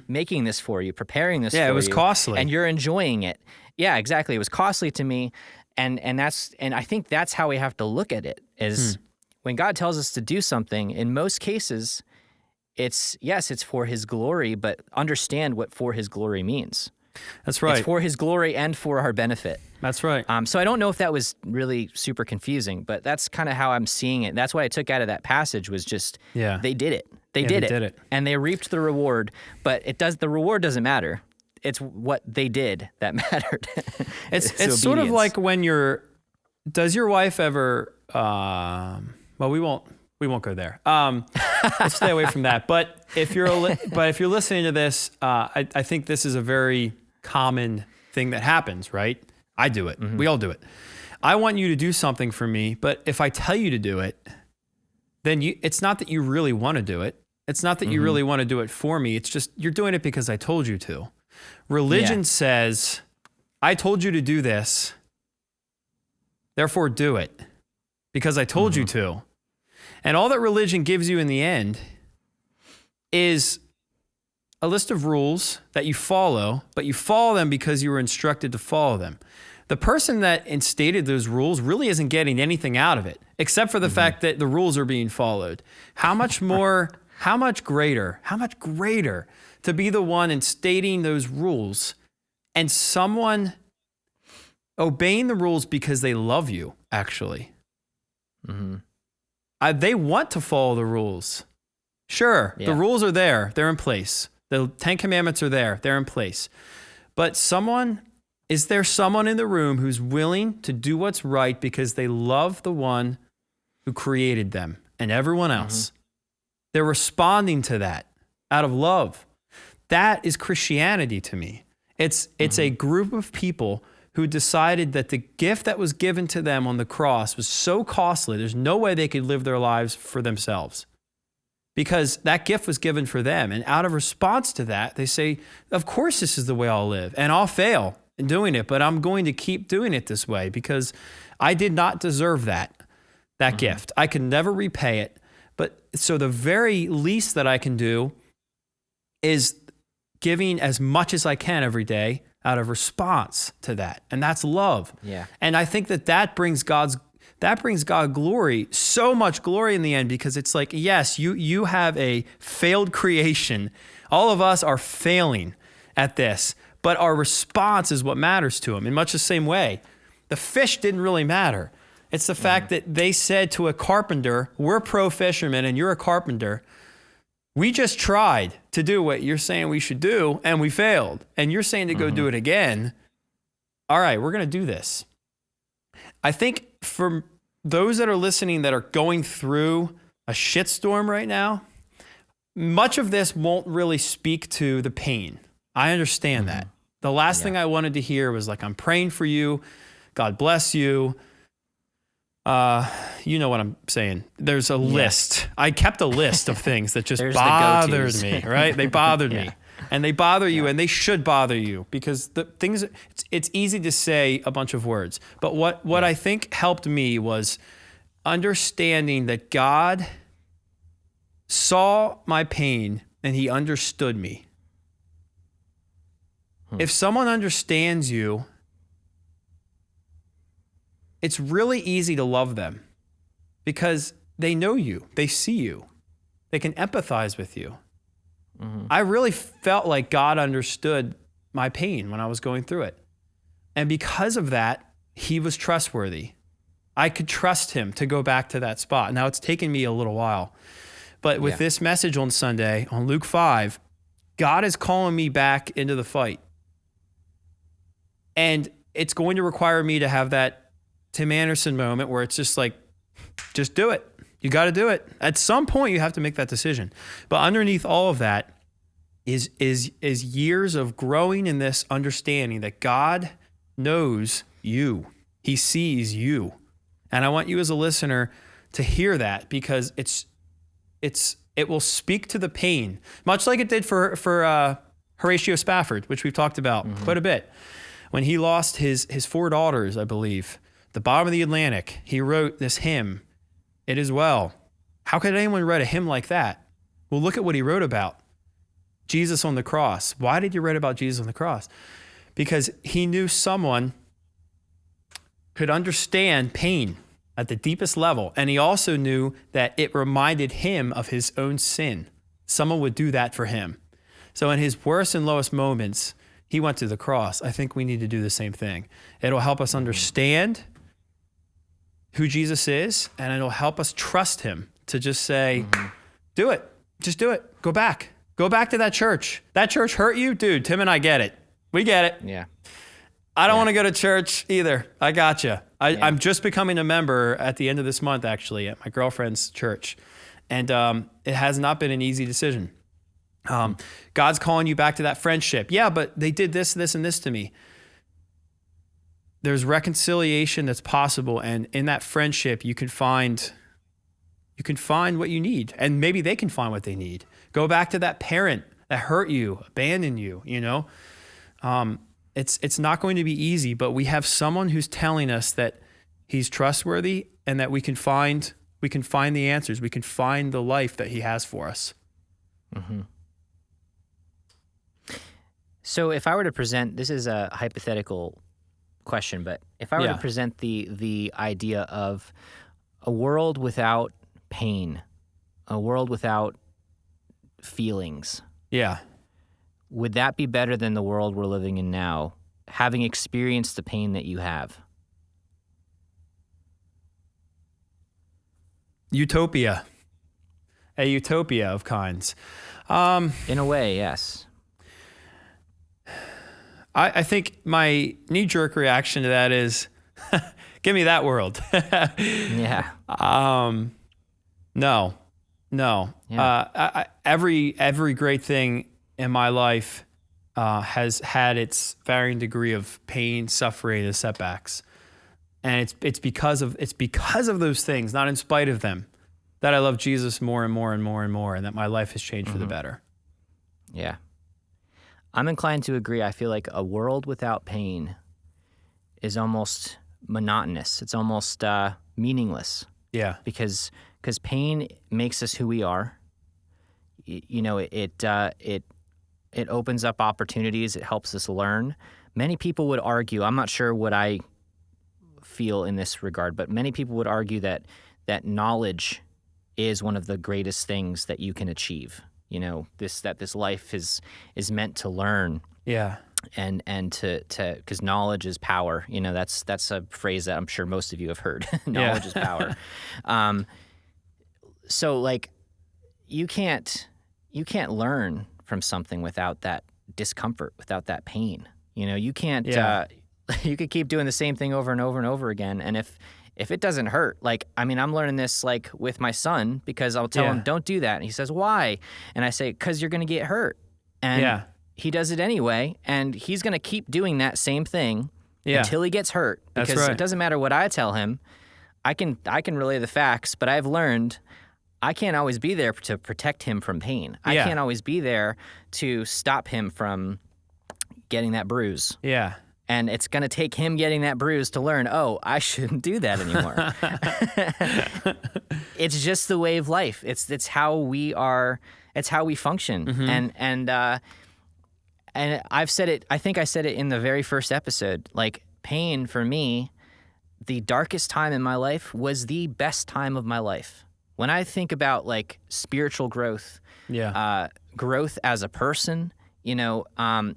making this for you, preparing this for you. Yeah, it was costly. And you're enjoying it. Yeah, exactly. It was costly to me. And I think that's how we have to look at it is when God tells us to do something, in most cases, it's for his glory, but understand what for his glory means. That's right. It's for his glory and for our benefit. That's right. So I don't know if that was really super confusing, but that's kind of how I'm seeing it. That's what I took out of that passage was just they did it. They did it. And they reaped the reward, but the reward doesn't matter. It's what they did that mattered. It's sort of like when does your wife ever well, we won't go there. Let's stay away from that. But if you're listening to this, I think this is a very common thing that happens, right? I do it. We all do it. I want you to do something for me, but if I tell you to do it, then it's not that you really want to do it. It's not that you really want to do it for me. It's just you're doing it because I told you to. Religion says, I told you to do this, therefore do it because I told you to. And all that religion gives you in the end is a list of rules that you follow, but you follow them because you were instructed to follow them. The person that instated those rules really isn't getting anything out of it, except for the fact that the rules are being followed. How much greater to be the one instating those rules and someone obeying the rules because they love you, actually. They want to follow the rules. Sure, the rules are there. They're in place. The 10 Commandments are there. They're in place. But is there someone in the room who's willing to do what's right because they love the one who created them and everyone else? They're responding to that out of love. That is Christianity to me. It's a group of people who decided that the gift that was given to them on the cross was so costly, there's no way they could live their lives for themselves because that gift was given for them. And out of response to that, they say, of course, this is the way I'll live and I'll fail in doing it, but I'm going to keep doing it this way because I did not deserve that gift. I could never repay it. But so the very least that I can do is giving as much as I can every day out of response to that. And that's love. Yeah. And I think that brings God glory, so much glory in the end, because it's like, yes, you have a failed creation. All of us are failing at this, but our response is what matters to him. In much the same way, the fish didn't really matter. It's the fact that they said to a carpenter, we're pro fishermen and you're a carpenter. We just tried to do what you're saying we should do, and we failed. And you're saying to go do it again. All right, we're going to do this. I think for those that are listening that are going through a shitstorm right now, much of this won't really speak to the pain. I understand that. The last thing I wanted to hear was like, I'm praying for you. God bless you. You know what I'm saying. There's a list. I kept a list of things that just bothered me, right? They bothered me. And they bother you, and they should bother you, because the things, it's easy to say a bunch of words. But what I think helped me was understanding that God saw my pain and he understood me. If someone understands you, it's really easy to love them because they know you, they see you, they can empathize with you. I really felt like God understood my pain when I was going through it. And because of that, he was trustworthy. I could trust him to go back to that spot. Now, it's taken me a little while, but with this message on Sunday, on Luke 5, God is calling me back into the fight. And it's going to require me to have that Tim Anderson moment where it's just like, just do it. You got to do it. At some point, you have to make that decision. But underneath all of that is years of growing in this understanding that God knows you. He sees you. And I want you as a listener to hear that, because it will speak to the pain, much like it did for Horatio Spafford, which we've talked about quite a bit. When he lost his 4 daughters, I believe, the bottom of the Atlantic, he wrote this hymn, "It Is Well." How could anyone write a hymn like that? Well, look at what he wrote about. Jesus on the cross. Why did you write about Jesus on the cross? Because he knew someone could understand pain at the deepest level. And he also knew that it reminded him of his own sin. Someone would do that for him. So in his worst and lowest moments, he went to the cross. I think we need to do the same thing. It'll help us understand who Jesus is, and it'll help us trust him to just say, do it. Just do it. Go back. Go back to that church. That church hurt you? Dude, Tim and I get it. We get it. Yeah. I don't want to go to church either. I gotcha. I'm just becoming a member at the end of this month, actually, at my girlfriend's church. And it has not been an easy decision. God's calling you back to that friendship. Yeah, but they did this, this, and this to me. There's reconciliation that's possible. And in that friendship, you can find what you need. And maybe they can find what they need. Go back to that parent that hurt you, abandoned you, you know. It's not going to be easy, but we have someone who's telling us that he's trustworthy and that we can find the answers. We can find the life that he has for us. Mm-hmm. So if I were to present, this is a hypothetical question, but if I were to present the idea of a world without pain, a world without feelings. Yeah. Would that be better than the world we're living in now, having experienced the pain that you have? Utopia. A utopia of kinds. In a way, yes. I think my knee-jerk reaction to that is, give me that world. Yeah. No. Yeah. Every great thing in my life has had its varying degree of pain, suffering, and setbacks, and it's because of those things, not in spite of them, that I love Jesus more and more and more and more, and that my life has changed for the better. Yeah, I'm inclined to agree. I feel like a world without pain is almost monotonous. It's almost meaningless. Yeah, because pain makes us who we are. You know, it opens up opportunities. It helps us learn. Many people would argue, I'm not sure what I feel in this regard, but many people would argue that knowledge is one of the greatest things that you can achieve. You know, this life is meant to learn. Yeah. And to because knowledge is power. You know, that's a phrase that I'm sure most of you have heard. Knowledge is power. So like you can't learn from something without that discomfort, without that pain. You know, you can't, you could keep doing the same thing over and over and over again. And if it doesn't hurt, like, I mean, I'm learning this like with my son because I'll tell him, don't do that. And he says, why? And I say, 'cause you're going to get hurt. And he does it anyway. And he's going to keep doing that same thing until he gets hurt. Because it doesn't matter what I tell him. I can relay the facts, but I've learned I can't always be there to protect him from pain. I can't always be there to stop him from getting that bruise. Yeah. And it's going to take him getting that bruise to learn, oh, I shouldn't do that anymore. It's just the way of life. It's how we are. It's how we function. Mm-hmm. And I've said it, I think I said it in the very first episode, like pain for me, the darkest time in my life was the best time of my life. When I think about like spiritual growth, growth as a person, you know, and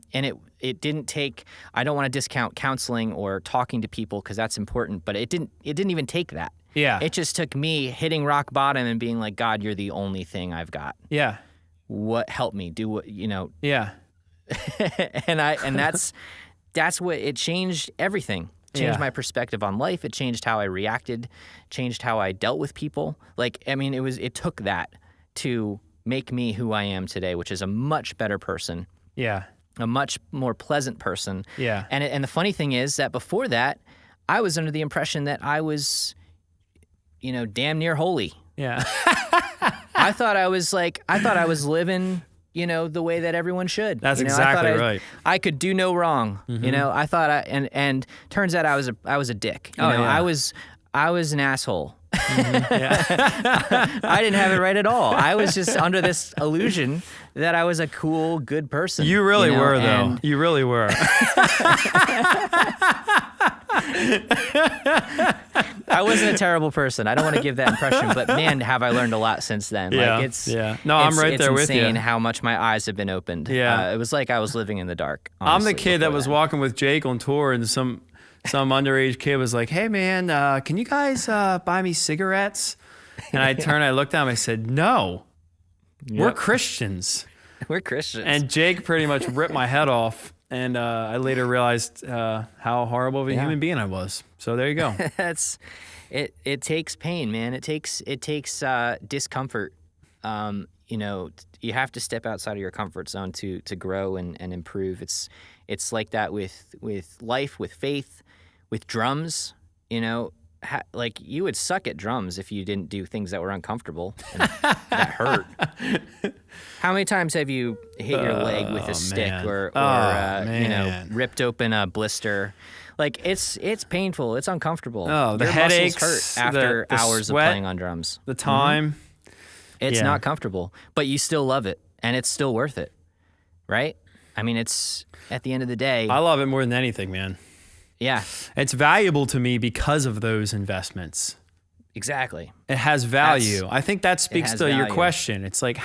it didn't take, I don't want to discount counseling or talking to people because that's important, but it didn't even take that. Yeah. It just took me hitting rock bottom and being like, God, you're the only thing I've got. Yeah. What help me do what, you know. Yeah. and that's what it changed everything. Changed my perspective on life. It changed how I reacted, changed how I dealt with people. Like, I mean, it took that to make me who I am today, which is a much better person. Yeah. A much more pleasant person. Yeah. And the funny thing is that before that, I was under the impression that I was, you know, damn near holy. Yeah. I thought I was living, you know, the way that everyone should. That's you know, exactly right. I could do no wrong. Mm-hmm. You know, I thought and turns out I was a dick. You know, I was an asshole. I didn't have it right at all. I was just under this illusion that I was a cool, good person. You really were, though. And You really were. I wasn't a terrible person. I don't want to give that impression, but man, have I learned a lot since then. Yeah, Like it's No, I'm right there with It's you. insane how much my eyes have been opened. Yeah. It was like I was living in the dark. I'm the honestly, kid that before was walking with Jake on tour, and some underage kid was like, "Hey man, can you guys buy me cigarettes?" And I turned, I looked at him, I said, "No, we're Yep. Christians." We're Christians. And Jake pretty much ripped my head off. And I later realized how horrible of a human being I was. So there you go. That's it. It takes pain, man. It takes discomfort. You have to step outside of your comfort zone to grow and improve. It's like that with life, with faith, with drums. Like you would suck at drums if you didn't do things that were uncomfortable and that hurt. How many times have you hit your leg with a stick man. or man. ripped open a blister? Like it's painful. It's uncomfortable. Oh, the Your headaches, muscles hurt after the hours sweat, of playing on drums. The time. It's Yeah. not comfortable, but you still love it, and it's still worth it, right? I mean, it's at the end of the day. I love it more than anything, man. Yeah, It's valuable to me because of those investments. exactly. It has value. I think that speaks has to your value. question. It's like,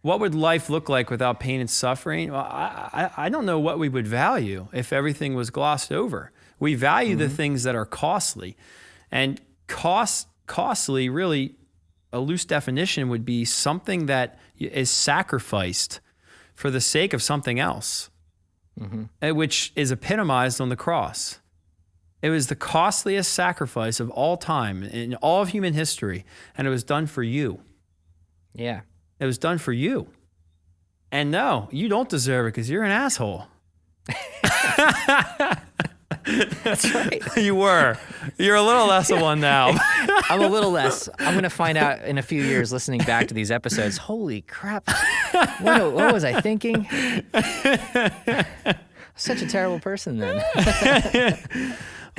what would life look like without pain and suffering? Well, I don't know what we would value if everything was glossed over. We value the things that are costly. And costly, really, a loose definition would be something that is sacrificed for the sake of something else, which is epitomized on the cross. It was the costliest sacrifice of all time in all of human history, and it was done for you. Yeah, It was done for you. And no, you don't deserve it because you're an asshole. that's right. You were. You're a little less of one now. I'm a little less. I'm gonna find out in a few years, listening back to these episodes. Holy crap! What was I thinking? Such a terrible person then.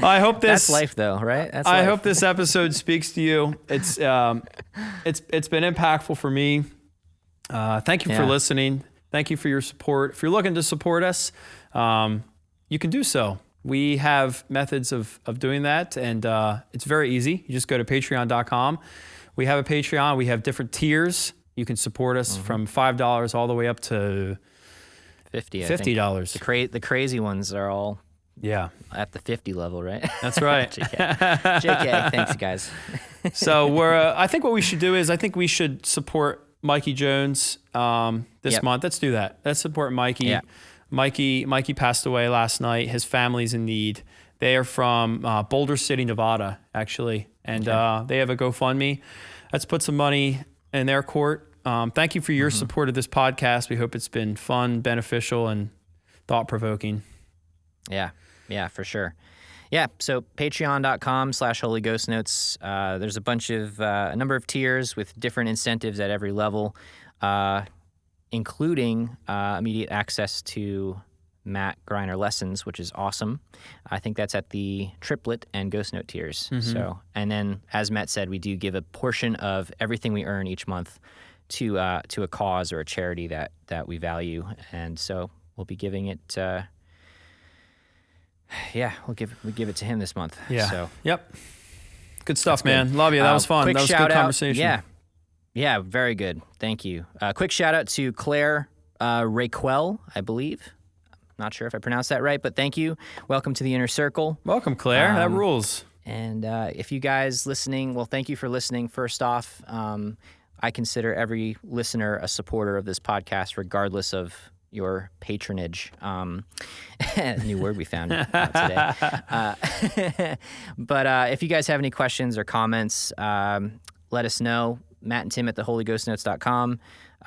I hope this. That's life, though, right? That's I life. hope this episode speaks to you. It's been impactful for me. Thank you for Yeah. listening. Thank you for your support. If you're looking to support us, you can do so. We have methods of doing that, and it's very easy. You just go to patreon.com. We have a Patreon. We have different tiers. You can support us from $5 all the way up to $50. I think. $50. The crazy ones are all Yeah, at the 50 level, right? that's right. JK, thanks, guys. So I think what we should do is I think we should support Mikey Jones this Yep. month. Let's do that. Let's support Mikey. Yeah. Mikey passed away last night. His family's in need. They are from Boulder City, Nevada, actually, and they have a GoFundMe. Let's put some money in their court. Thank you for your support of this podcast. We hope it's been fun, beneficial, and thought-provoking. Yeah, for sure. Yeah, so patreon.com/Holy Ghost Notes. There's a number of tiers with different incentives at every level, including immediate access to Matt Greiner lessons, which is awesome. I think that's at the triplet and Ghost Note tiers. So, and then as Matt said, we do give a portion of everything we earn each month to a cause or a charity that we value, and so we'll be giving it. We give it to him this month. Yeah. So Yep. Good stuff, man. Love you. That was fun. quick That was a shout good out. conversation. Yeah, very good. Thank you. Quick shout out to Claire Raquel, I believe. Not sure if I pronounced that right, but thank you. Welcome to the Inner Circle. Welcome, Claire. That rules. And if you guys listening, well, thank you for listening. First off, I consider every listener a supporter of this podcast, regardless of your patronage. New word we found out today. But if you guys have any questions or comments, let us know. Matt and Tim at theholyghostnotes.com.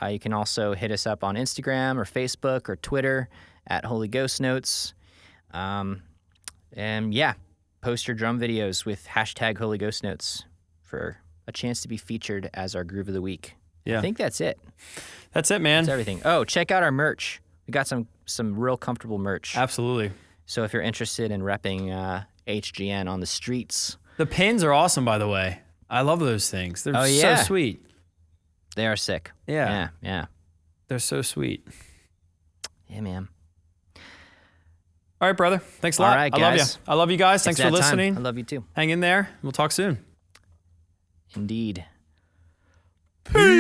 You can also hit us up on Instagram or Facebook or Twitter at Holy Ghost Notes. And yeah, post your drum videos with hashtag Holy Ghost Notes for a chance to be featured as our Groove of the Week. Yeah. I think that's it. That's it, man. That's everything. Oh, check out our merch. We got some real comfortable merch. Absolutely. So if you're interested in repping HGN on the streets, The pins are awesome, by the way. I love those things. They're Oh, so yeah. sweet. They are sick. Yeah. Yeah. They're so sweet. Yeah, man. All right, brother. Thanks a All lot. right, I love you. guys. I love you guys. Thanks It's for that time. listening. I love you too. Hang in there. We'll talk soon. Indeed. Peace.